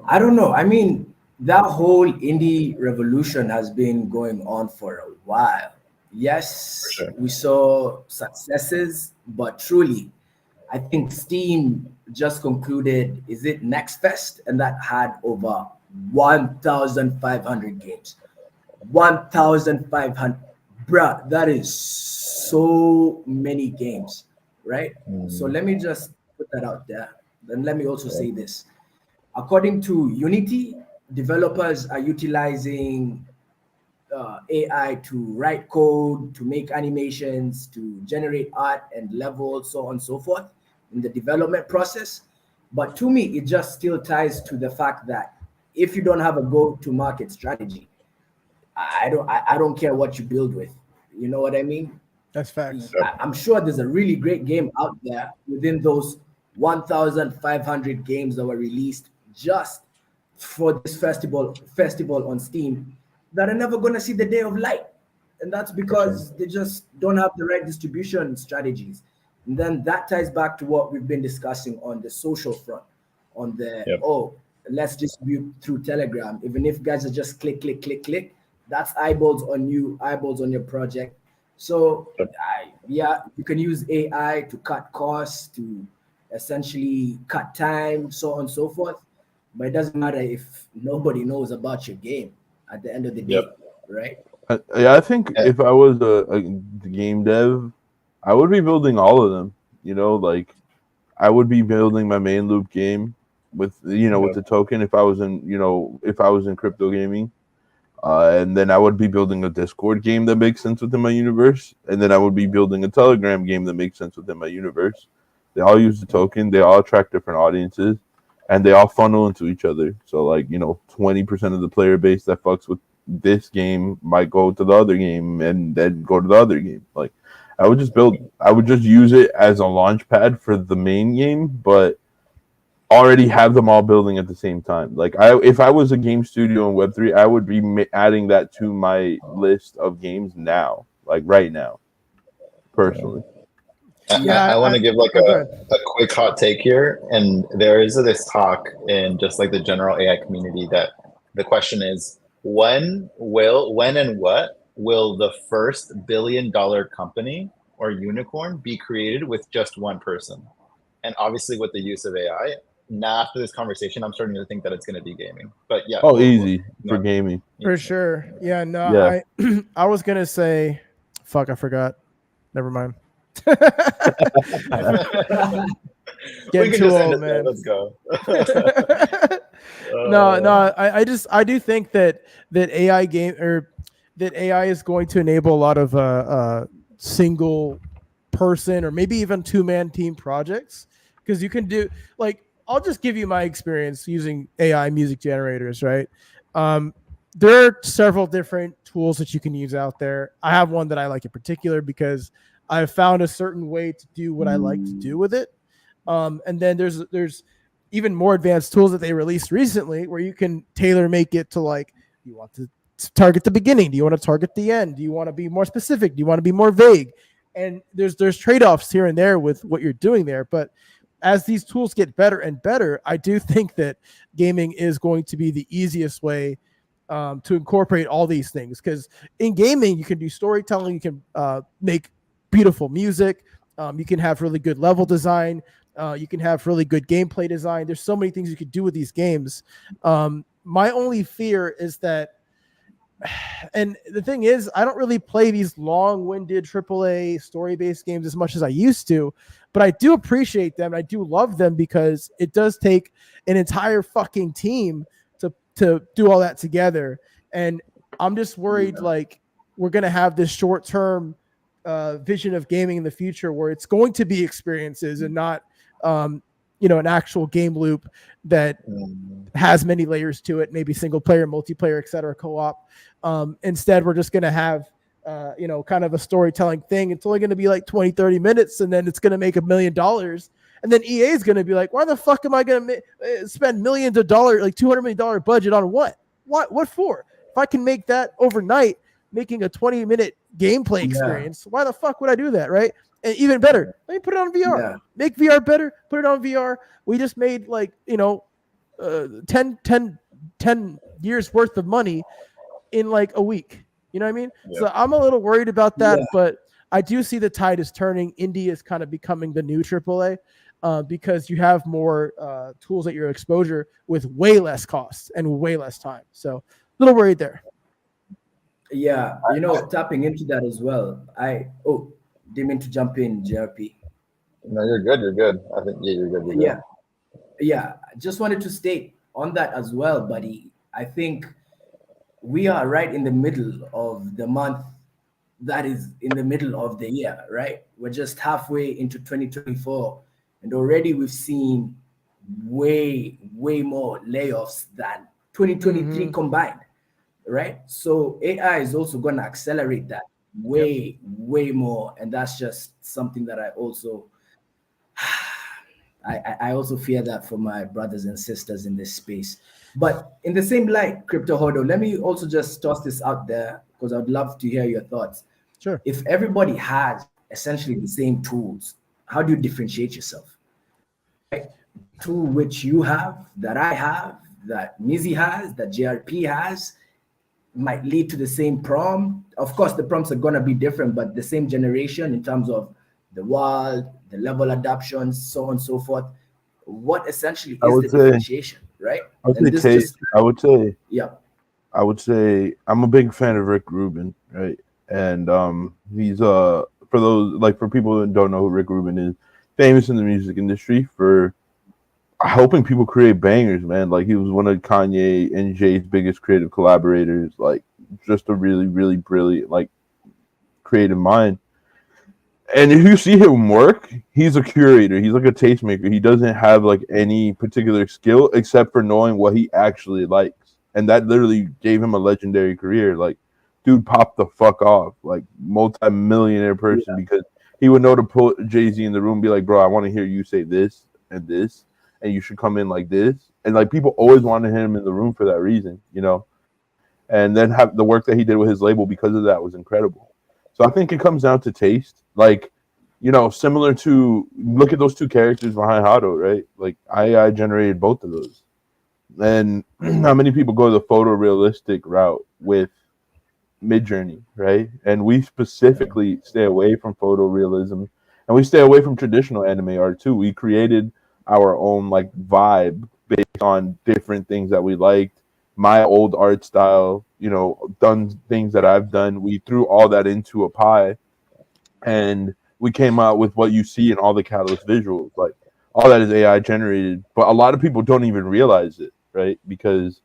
I don't know. I mean, that whole indie revolution has been going on for a while. Yes, we saw successes, but truly, I think Steam just concluded, is it Next Fest? And that had over 1,500 games. 1,500. Bruh, that is so many games, right? So let me just put that out there. Then let me also say this. According to Unity, developers are utilizing AI to write code, to make animations, to generate art and levels, so on and so forth in the development process. But to me, it just still ties to the fact that if you don't have a go-to-market strategy, I don't care what you build with. You know what I mean? That's facts. I'm sure there's a really great game out there within those 1,500 games that were released just for this festival on Steam that are never going to see the day of light. And that's because they just don't have the right distribution strategies. And then that ties back to what we've been discussing on the social front, on the, let's distribute through Telegram. Even if guys are just click, that's eyeballs on you, eyeballs on your project. So yeah, you can use AI to cut costs, to essentially cut time, so on and so forth. But it doesn't matter if nobody knows about your game at the end of the day, right? I think if I was a game dev, I would be building all of them. Like I would be building my main loop game with with the token if I was in crypto gaming. And then I would be building a Discord game that makes sense within my universe, and then I would be building a Telegram game that makes sense within my universe. They all use the token, they all attract different audiences, and they all funnel into each other. So 20% of the player base that fucks with this game might go to the other game and then go to the other game. Like I would just use it as a launch pad for the main game, but already have them all building at the same time. If I was a game studio in Web3, I would be adding that to my list of games now, like right now, personally. I want to give like go ahead. a quick hot take here. And there is this talk in just like the general AI community that the question is, when and what will the first billion-dollar company or unicorn be created with just one person? And obviously with the use of AI. Now after this conversation, I'm starting to think that it's going to be gaming. But yeah. Oh, easy for gaming. For sure. Yeah, no, Yeah. I was gonna say, fuck, I forgot. Never mind. Getting too old, man. Let's go. No, I do think that AI game or that AI is going to enable a lot of single person or maybe even 2-man team projects, because you can do, like, I'll just give you my experience using AI music generators, right? There are several different tools that you can use out there. I have one that I like in particular because I've found a certain way to do what I like to do with it. And then there's even more advanced tools that they released recently where you can tailor make it to, like, you want to target the beginning, do you want to target the end, do you want to be more specific, do you want to be more vague? And there's trade-offs here and there with what you're doing there. But as these tools get better and better, I do think that gaming is going to be the easiest way to incorporate all these things, because in gaming you can do storytelling, you can make beautiful music, you can have really good level design, you can have really good gameplay design. There's so many things you could do with these games. My only fear is that, and the thing is, I don't really play these long-winded AAA story-based games as much as I used to, but I do appreciate them. I do love them because it does take an entire fucking team to do all that together. And I'm just worried, like, we're going to have this short-term vision of gaming in the future where it's going to be experiences and not, an actual game loop that has many layers to it, maybe single player, multiplayer, et cetera, co-op. Instead, we're just going to have, kind of a storytelling thing. It's only going to be like 20, 30 minutes, and then it's going to make $1 million. And then EA is going to be like, why the fuck am I going to spend millions of dollars, like $200 million budget on what? What for? If I can make that overnight, making a 20-minute gameplay experience, why the fuck would I do that, right? And even better, let me put it on VR. Yeah. Make VR better, put it on VR. We just made 10 years worth of money in like a week. You know what I mean? Yeah. So I'm a little worried about that, but I do see the tide is turning. Indie is kind of becoming the new AAA because you have more tools at your exposure with way less costs and way less time. So a little worried there. Yeah, tapping into that as well. Didn't mean to jump in, JRP. No, you're good. You're good. I think you're good. You're good. Yeah. Just wanted to state on that as well, buddy. I think we are right in the middle of the month that is in the middle of the year, right? We're just halfway into 2024, and already we've seen way more layoffs than 2023 combined, right? So AI is also going to accelerate that way more, and that's just something that I also I also fear that for my brothers and sisters in this space. But in the same light, Crypto Hodo, let me also just toss this out there because I'd love to hear your thoughts. Sure. If everybody has essentially the same tools, how do you differentiate yourself? Right? Tool which you have, that I have, that Mizi has, that JRP has, might lead to the same prompt. Of course, the prompts are going to be different, but the same generation in terms of the world, the level adoptions, so on and so forth. What essentially is the differentiation, right? I would say I'm a big fan of Rick Rubin, right? And he's for those, like, for people that don't know who Rick Rubin is, famous in the music industry for helping people create bangers, man. Like he was one of Kanye and Jay's biggest creative collaborators. Like just a really, really brilliant, like creative mind. And if you see him work, he's a curator. He's like a tastemaker. He doesn't have like any particular skill except for knowing what he actually likes. And that literally gave him a legendary career. Like, dude popped the fuck off. Like multi-millionaire person because he would know to put Jay-Z in the room and be like, bro, I want to hear you say this and this, and you should come in like this. And like people always wanted him in the room for that reason, you know? And then have the work that he did with his label because of that was incredible. So I think it comes down to taste. Like, you know, similar to look at those two characters behind Hado, right? Like I generated both of those. And how many people go the photorealistic route with Midjourney, right? And we specifically stay away from photorealism and we stay away from traditional anime art too. We created our own like vibe based on different things that we liked. My old art style, you know, done things that I've done. We threw all that into a pie and we came out with what you see in all the Catalyst visuals. Like all that is AI generated, but a lot of people don't even realize it, right? Because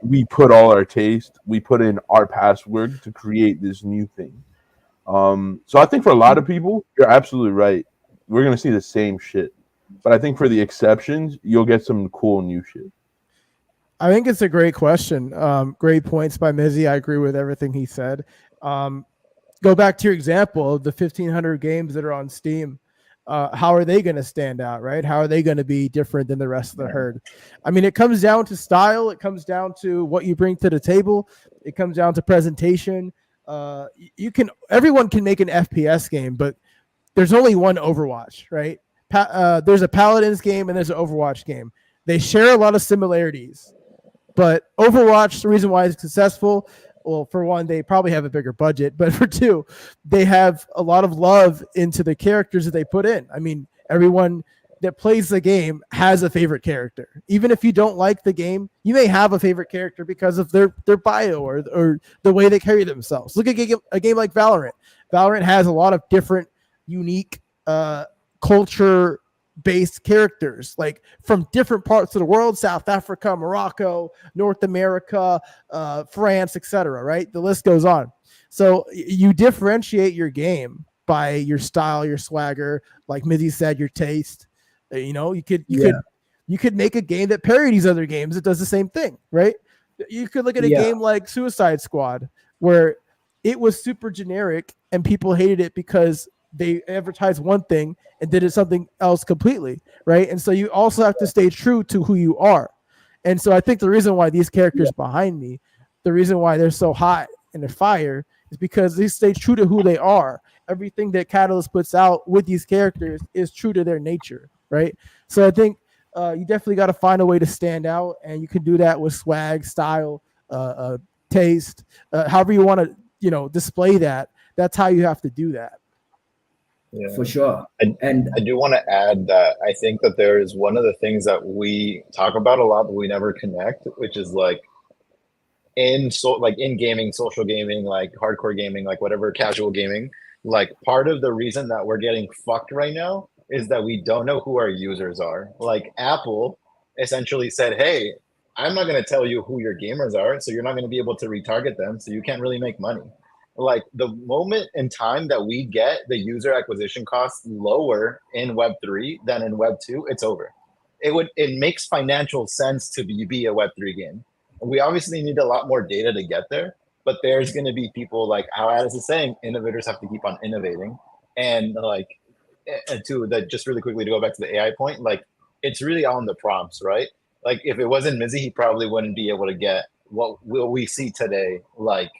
we put all our taste, we put in our password to create this new thing. So I think for a lot of people, you're absolutely right. We're gonna see the same shit, but I think for the exceptions, you'll get some cool new shit. I think it's a great question. Great points by Mizzy. I agree with everything he said. Go back to your example of the 1,500 games that are on Steam. How are they going to stand out, right? How are they going to be different than the rest of the herd? I mean, it comes down to style. It comes down to what you bring to the table. It comes down to presentation. Everyone can make an FPS game, but there's only one Overwatch, right? There's a Paladins game and there's an Overwatch game. They share a lot of similarities, but Overwatch, the reason why it's successful, well, for one, they probably have a bigger budget, but for two, they have a lot of love into the characters that they put in. I mean, everyone that plays the game has a favorite character. Even if you don't like the game, you may have a favorite character because of their bio or the way they carry themselves. Look at a game like Valorant. Valorant has a lot of different, unique culture based characters, like from different parts of the world: South Africa, Morocco, North America, France, etc., right? The list goes on. So you differentiate your game by your style, your swagger, like Mizzy said, your taste. You know, you could make a game that parodies other games that does the same thing, right? You could look at a game like Suicide Squad, where it was super generic and people hated it because they advertised one thing and did it something else completely, right? And so you also have to stay true to who you are. And so I think the reason why these characters behind me, the reason why they're so hot and they're fire, is because they stay true to who they are. Everything that Catalyst puts out with these characters is true to their nature, right? So I think you definitely got to find a way to stand out, and you can do that with swag, style, taste, however you want to, display that. That's how you have to do that. Yeah. For sure. I do want to add that I think that there is one of the things that we talk about a lot, but we never connect, which is like in gaming, social gaming, like hardcore gaming, like whatever casual gaming. Like part of the reason that we're getting fucked right now is that we don't know who our users are. Like Apple essentially said, "Hey, I'm not going to tell you who your gamers are, so you're not going to be able to retarget them, so you can't really make money." Like the moment in time that we get the user acquisition costs lower in Web3 than in Web2, it's over. It makes financial sense to be a Web3 game. We obviously need a lot more data to get there, but there's going to be people like how Addis is saying, innovators have to keep on innovating. And like, and to that, just really quickly to go back to the AI point, like it's really on the prompts, right? Like if it wasn't Mizzy, he probably wouldn't be able to get what we see today, like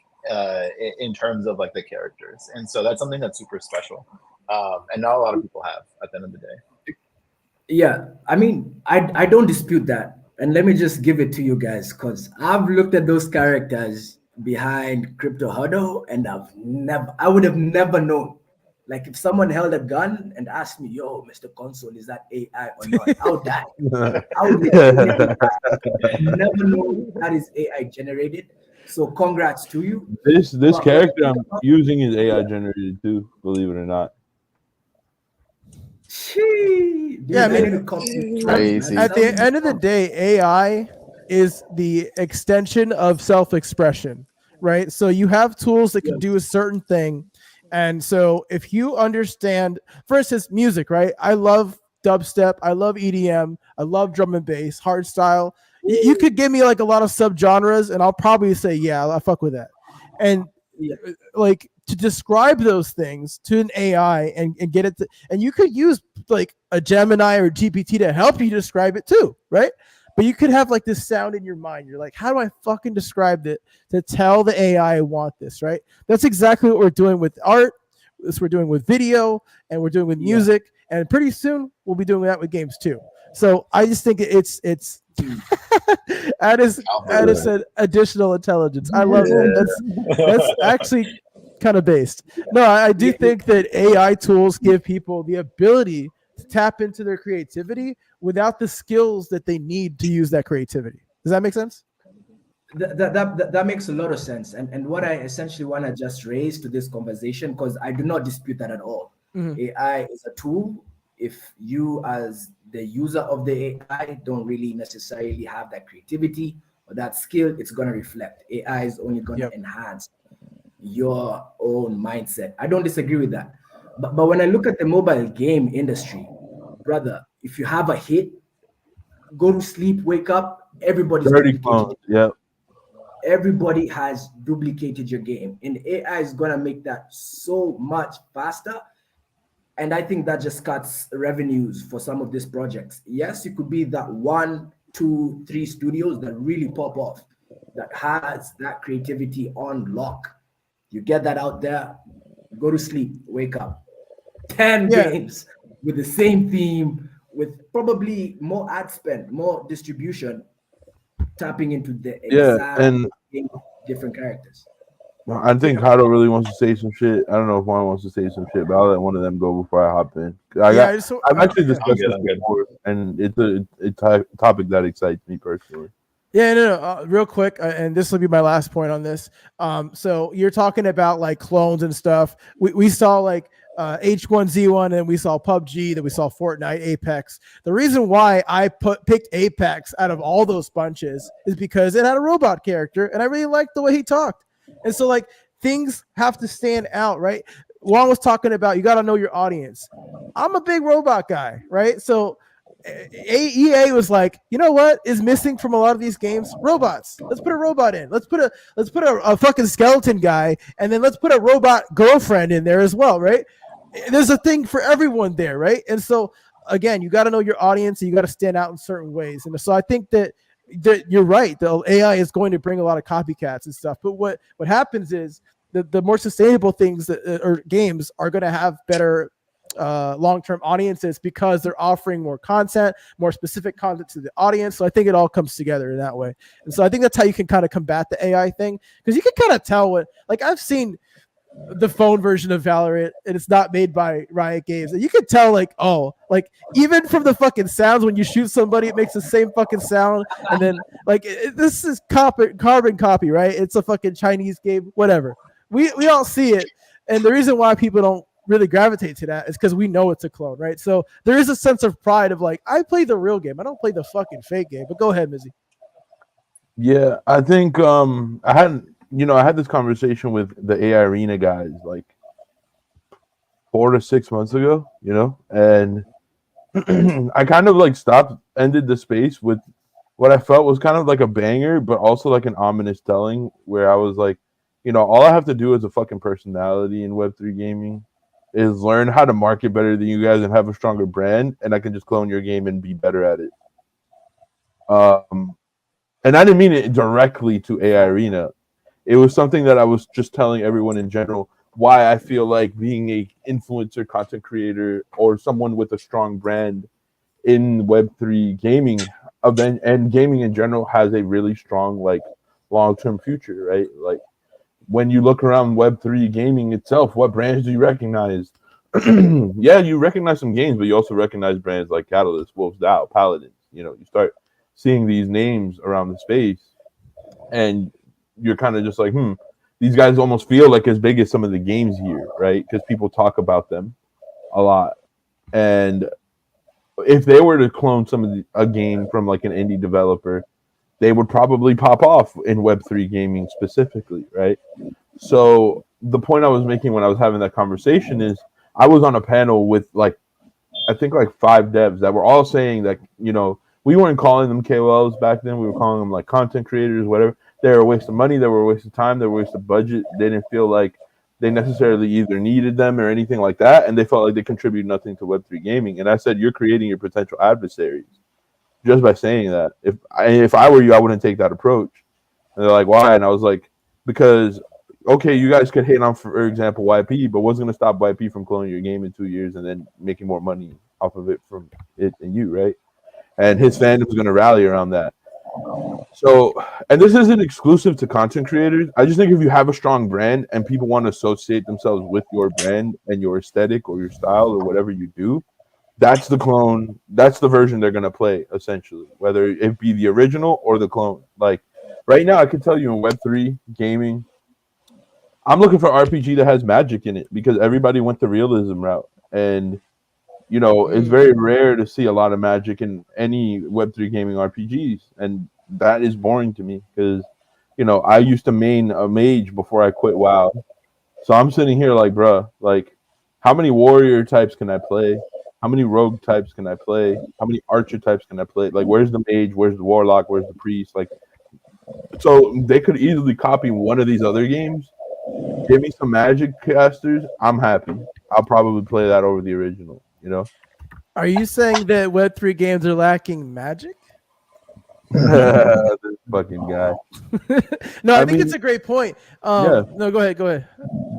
in terms of like the characters. And so that's something that's super special. And not a lot of people have at the end of the day. Yeah, I mean, I don't dispute that. And let me just give it to you guys because I've looked at those characters behind Crypto Huddle and I would have never known. Like if someone held a gun and asked me, yo, Mr. Console, is that AI or not? I would die. I would literally never know that is AI generated. So congrats to you. This But when character I'm using is AI generated too, believe it or not. Gee, Yeah, I dude, I mean, need to copy these tracks, man. Crazy. at Sell me the the end of the song. day, AI is the extension of self-expression, right? So you have tools that Yeah, can do a certain thing. And so if you understand, for instance, music, right? I love dubstep, I love EDM, I love drum and bass, hardstyle. You could give me like a lot of subgenres and I'll probably say, yeah, I fuck with that. And yeah, like to describe those things to an AI and get it to, and you could use like a Gemini or GPT to help you describe it too, right? But you could have like this sound in your mind. You're like, how do I fucking describe it to tell the AI I want this, right? That's exactly what we're doing with art. This we're doing with video, and we're doing with yeah. music, and pretty soon we'll be doing that with games too. So I just think it's Hmm. Addis Alpha. said additional intelligence. I love that. That's Yeah. actually kind of based. No, I do Yeah, think that AI tools give people the ability to tap into their creativity without the skills that they need to use that creativity. Does that make sense? that makes a lot of sense. And what I essentially want to just raise to this conversation, because I do not dispute that at all. Mm-hmm. AI is a tool. If you, as the user of the AI, don't really necessarily have that creativity or that skill, it's going to reflect. AI is only going to Yep. enhance your own mindset. I don't disagree with that. But when I look at the mobile game industry, brother, if you have a hit, go to sleep, wake up, everybody's Dirty duplicated. clones. Yep. Everybody has duplicated your game, and AI is gonna make that so much faster. And I think that just cuts revenues for some of these projects. Yes, it could be that one, two, three studios that really pop off, that has that creativity on lock. You get that out there, go to sleep, wake up. 10 Yeah. games with the same theme, with probably more ad spend, more distribution, tapping into the Yeah, exact and same different characters. I think Hado really wants to say some shit. I don't know if one wants to say some shit, but I'll let one of them go before I hop in. Yeah. I just I've actually yeah. discussed I'm good. this I'm good. before, and it's topic that excites me personally. Yeah, no, no. Real quick, and this will be my last point on this. So you're talking about like clones and stuff. We saw like H1Z1, and we saw PUBG, then we saw Fortnite, Apex. The reason why I picked Apex out of all those bunches is because it had a robot character, and I really liked the way he talked. And so like things have to stand out, right? Juan was talking about you got to know your audience. I'm a big robot guy, right? So EA was like, you know what is missing from a lot of these games? Robots. Let's put a robot in. Let's put a fucking skeleton guy, and then let's put a robot girlfriend in there as well, right? There's a thing for everyone there, right? And so again, you got to know your audience, and you got to stand out in certain ways. And so I think that you're right. The AI is going to bring a lot of copycats and stuff. But what happens is the more sustainable things or games are going to have better long-term audiences because they're offering more content, more specific content to the audience. So I think it all comes together in that way. And so I think that's how you can kind of combat the AI thing, because you can kind of tell what, like I've seen the phone version of Valorant and it's not made by Riot Games. And you can tell like, oh, like even from the fucking sounds when you shoot somebody, it makes the same fucking sound. And then like this is carbon copy, right? It's a fucking Chinese game, whatever. We all see it. And the reason why people don't really gravitate to that is because we know it's a clone, right? So there is a sense of pride of like, I play the real game. I don't play the fucking fake game. But go ahead, Mizzy. Yeah, I think I had this conversation with the AI Arena guys like 4 to 6 months ago, and I kind of like ended the space with what I felt was kind of like a banger, but also like an ominous telling where I was like, all I have to do as a fucking personality in Web3 gaming is learn how to market better than you guys and have a stronger brand, and I can just clone your game and be better at it. Um, and I didn't mean it directly to AI Arena. It was something that I was just telling everyone in general why I feel like being a influencer, content creator, or someone with a strong brand in Web3 gaming event and gaming in general has a really strong like long-term future, right? Like when you look around Web3 gaming itself, what brands do you recognize? Yeah, you recognize some games, but you also recognize brands like Catalyst, Wolf's Dow, Paladins. You start seeing these names around the space, and you're kind of just like, these guys almost feel like as big as some of the games here, right? Because people talk about them a lot. And if they were to clone a game from like an indie developer, they would probably pop off in Web3 gaming specifically, right? So the point I was making when I was having that conversation is I was on a panel with like I think like 5 devs that were all saying that, we weren't calling them KOLs back then. We were calling them like content creators, whatever. They were a waste of money. They were a waste of time. They were a waste of budget. They didn't feel like they necessarily either needed them or anything like that. And they felt like they contributed nothing to Web3 gaming. And I said, you're creating your potential adversaries just by saying that. If I were you, I wouldn't take that approach. And they're like, why? And I was like, because okay, you guys could hate on, for example, YP, but what's going to stop YP from cloning your game in 2 years and then making more money off of it from it and you, right? And his fandom is going to rally around that. So, and this isn't exclusive to content creators. I just think if you have a strong brand and people want to associate themselves with your brand and your aesthetic or your style or whatever you do, that's the clone. That's the version they're going to play, essentially, whether it be the original or the clone. Like right now, I can tell you in Web3 gaming, I'm looking for RPG that has magic in it because everybody went the realism route. And it's very rare to see a lot of magic in any Web3 gaming RPGs, and that is boring to me because, I used to main a mage before I quit WoW, so I'm sitting here like, bruh, like, how many warrior types can I play? How many rogue types can I play? How many archer types can I play? Like, where's the mage? Where's the warlock? Where's the priest? Like, so they could easily copy one of these other games. Give me some magic casters. I'm happy. I'll probably play that over the original. Are you saying that Web3 games are lacking magic? This fucking guy. No, I think it's a great point. Yeah. No, go ahead.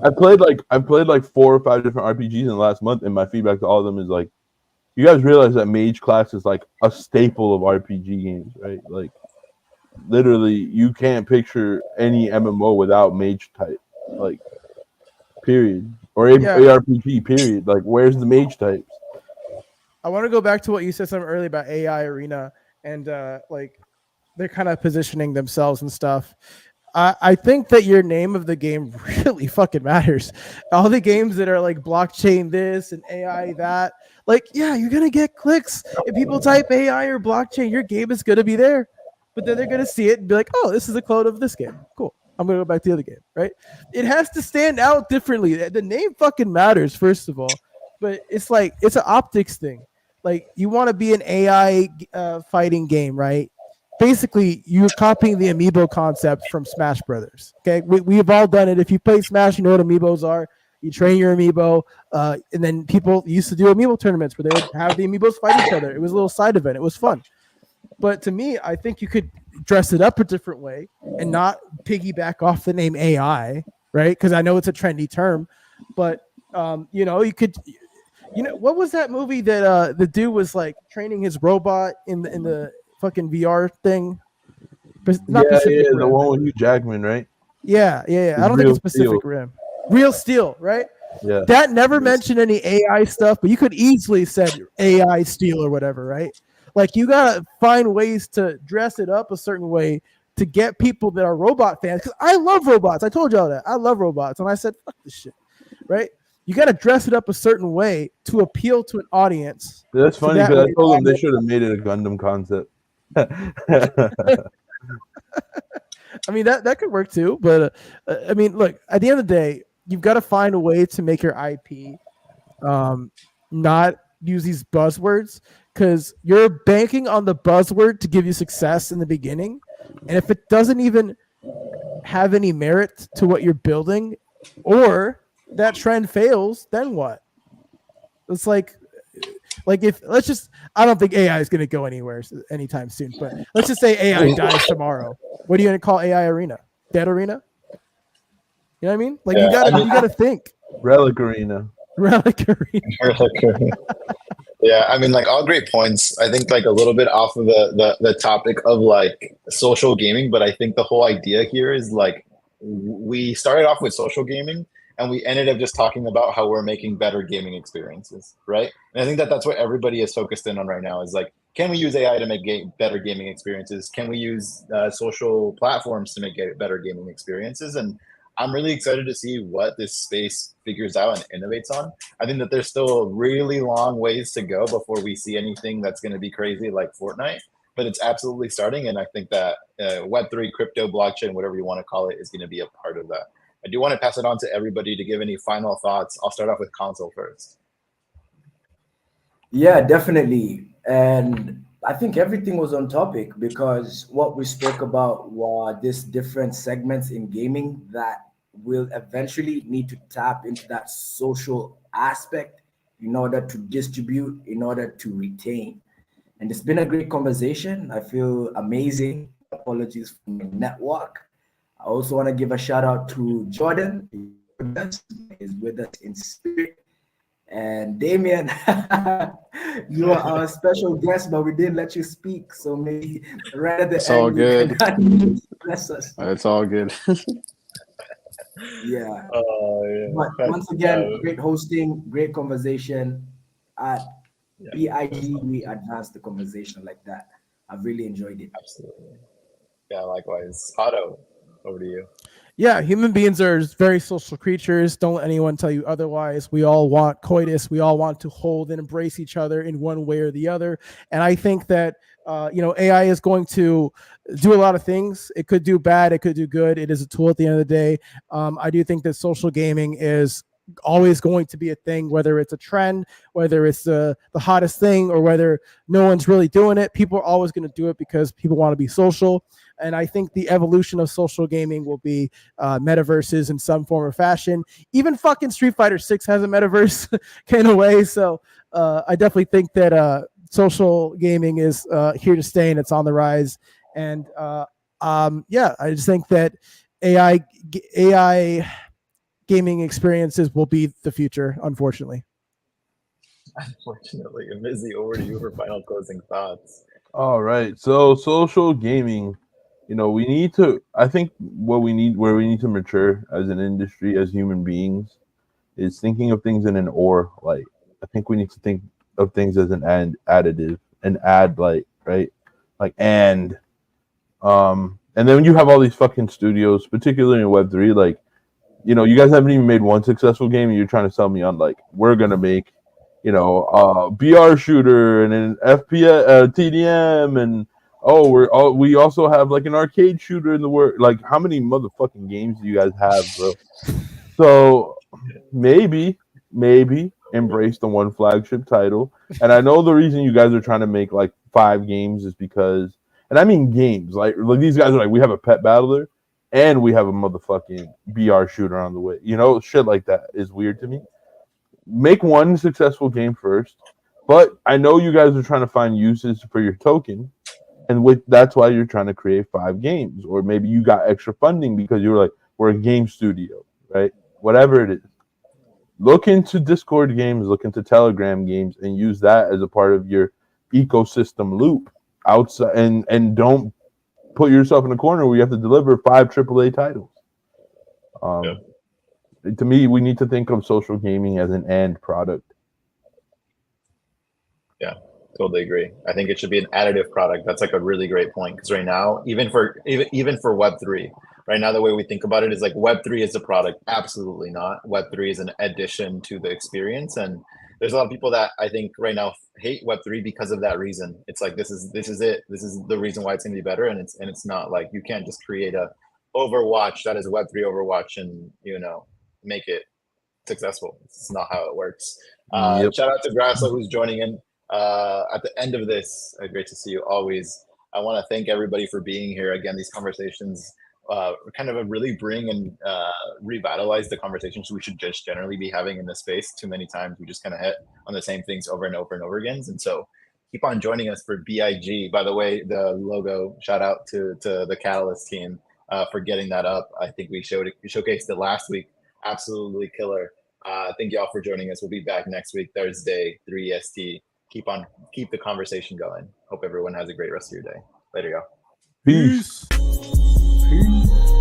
I've played like 4 or 5 different RPGs in the last month, and my feedback to all of them is like, you guys realize that mage class is like a staple of RPG games, right? Like, literally, you can't picture any MMO without mage type, like, period, or ARPG, period. Like, where's the mage types? I want to go back to what you said something earlier about AI Arena and like they're kind of positioning themselves and stuff. I think that your name of the game really fucking matters. All the games that are like blockchain this and AI that, like, yeah, you're gonna get clicks. If people type AI or blockchain, your game is gonna be there. But then they're gonna see it and be like, oh, this is a clone of this game. Cool. I'm gonna go back to the other game, right? It has to stand out differently. The name fucking matters, first of all. But it's like it's an optics thing. Like you want to be an AI fighting game, right? Basically, you're copying the amiibo concept from Smash Brothers. Okay, we've all done it. If you play Smash, you know what amiibos are. You train your amiibo, and then people used to do amiibo tournaments where they would have the amiibos fight each other. It was a little side event. It was fun. But to me, I think you could dress it up a different way and not piggyback off the name AI, right? Because I know it's a trendy term, but you could. What was that movie that the dude was like training his robot in the fucking VR thing? Not Pacific Rim. The one with Hugh Jackman, right? Yeah. I don't think it's Pacific Rim. Real Steel, right? Yeah. That never mentioned any AI stuff, but you could easily said AI Steel or whatever, right? Like you gotta find ways to dress it up a certain way to get people that are robot fans. Because I love robots. I told y'all that. I love robots. And I said, fuck this shit. Right? You got to dress it up a certain way to appeal to an audience. That's funny because I told them they should have made it a Gundam concept. I mean, that could work too. But I mean, look, at the end of the day, you've got to find a way to make your IP not use these buzzwords because you're banking on the buzzword to give you success in the beginning. And if it doesn't even have any merit to what you're building, or that trend fails, then what? It's like if let's just, I don't think AI is going to go anywhere anytime soon, but let's just say AI dies tomorrow. What are you going to call AI Arena? Dead Arena? You know what I mean? Like you got to think. Relic Arena. Yeah, I mean, like all great points. I think like a little bit off of the topic of like social gaming, but I think the whole idea here is like we started off with social gaming and we ended up just talking about how we're making better gaming experiences, right? And I think that that's what everybody is focused in on right now is like, can we use AI to make better gaming experiences? Can we use social platforms to make better gaming experiences? And I'm really excited to see what this space figures out and innovates on. I think that there's still a really long ways to go before we see anything that's going to be crazy like Fortnite, but it's absolutely starting. And I think that Web3, crypto, blockchain, whatever you want to call it, is going to be a part of that. I do want to pass it on to everybody to give any final thoughts. I'll start off with console first. Yeah, definitely. And I think everything was on topic because what we spoke about were these different segments in gaming that will eventually need to tap into that social aspect in order to distribute, in order to retain. And it's been a great conversation. I feel amazing. Apologies for my network. I also want to give a shout out to Jordan. He's with us, is with us in spirit. And Damien, you are our special guest, but we didn't let you speak. So maybe right at the It's all end, you good. can bless us. It's all good. Yeah. Oh, But yeah. once again, great hosting, great conversation. At Yeah, it was BIG, fun. we advanced the conversation like that. I've really enjoyed it. Absolutely. Yeah, likewise. Otto, over to you. Yeah, human beings are very social creatures. Don't let anyone tell you otherwise. We all want coitus. We all want to hold and embrace each other in one way or the other. And I think that AI is going to do a lot of things. It could do bad. It could do good. It is a tool at the end of the day. I do think that social gaming is always going to be a thing, whether it's a trend, whether it's the hottest thing, or whether no one's really doing it. People are always going to do it because people want to be social. And I think the evolution of social gaming will be metaverses in some form or fashion. Even fucking Street Fighter 6 has a metaverse in a way. So I definitely think that social gaming is here to stay and it's on the rise. And yeah, I just think that AI gaming experiences will be the future, unfortunately. Unfortunately, Mizzy, over to you for final closing thoughts. All right. So social gaming, we need to. I think where we need to mature as an industry, as human beings, is thinking of things in an or light. I think we need to think of things as an and additive, an add light, right? Like and then you have all these fucking studios, particularly in Web3, like you guys haven't even made one successful game, and you're trying to sell me on like we're gonna make, BR shooter and an FPS, TDM, and we also have like an arcade shooter in the work. Like, how many motherfucking games do you guys have, bro? So maybe embrace the one flagship title. And I know the reason you guys are trying to make like 5 games is because, and I mean games, like these guys are like, we have a pet battler and we have a motherfucking BR shooter on the way. Shit like that is weird to me. Make one successful game first, but I know you guys are trying to find uses for your token, and that's why you're trying to create 5 games, or maybe you got extra funding because you were like, we're a game studio, right? Whatever it is, look into Discord games, look into Telegram games, and use that as a part of your ecosystem loop outside, and don't put yourself in a corner where you have to deliver 5 AAA titles. Yeah. To me, we need to think of social gaming as an end product. Yeah, totally agree. I think it should be an additive product. That's like a really great point because right now, even for Web3, right now the way we think about it is like Web3 is a product. Absolutely not. Web3 is an addition to the experience, and there's a lot of people that I think right now hate Web3 because of that reason. It's like this is it. This is the reason why it's gonna be better, and it's not like you can't just create a Overwatch that is Web3 Overwatch and make it successful. It's not how it works. Yep. Shout out to Grassler who's joining in at the end of this. Great to see you always. I want to thank everybody for being here. Again, these conversations kind of really bring and revitalize the conversations we should just generally be having in this space. Too many times we just kind of hit on the same things over and over and over again. And so keep on joining us for BIG. By the way, the logo, shout out to the Catalyst team for getting that up. I think we showcased it last week. Absolutely killer. Thank you all for joining us. We'll be back next week, Thursday, 3 EST. Keep the conversation going. Hope everyone has a great rest of your day. Later, y'all. Peace. Peace.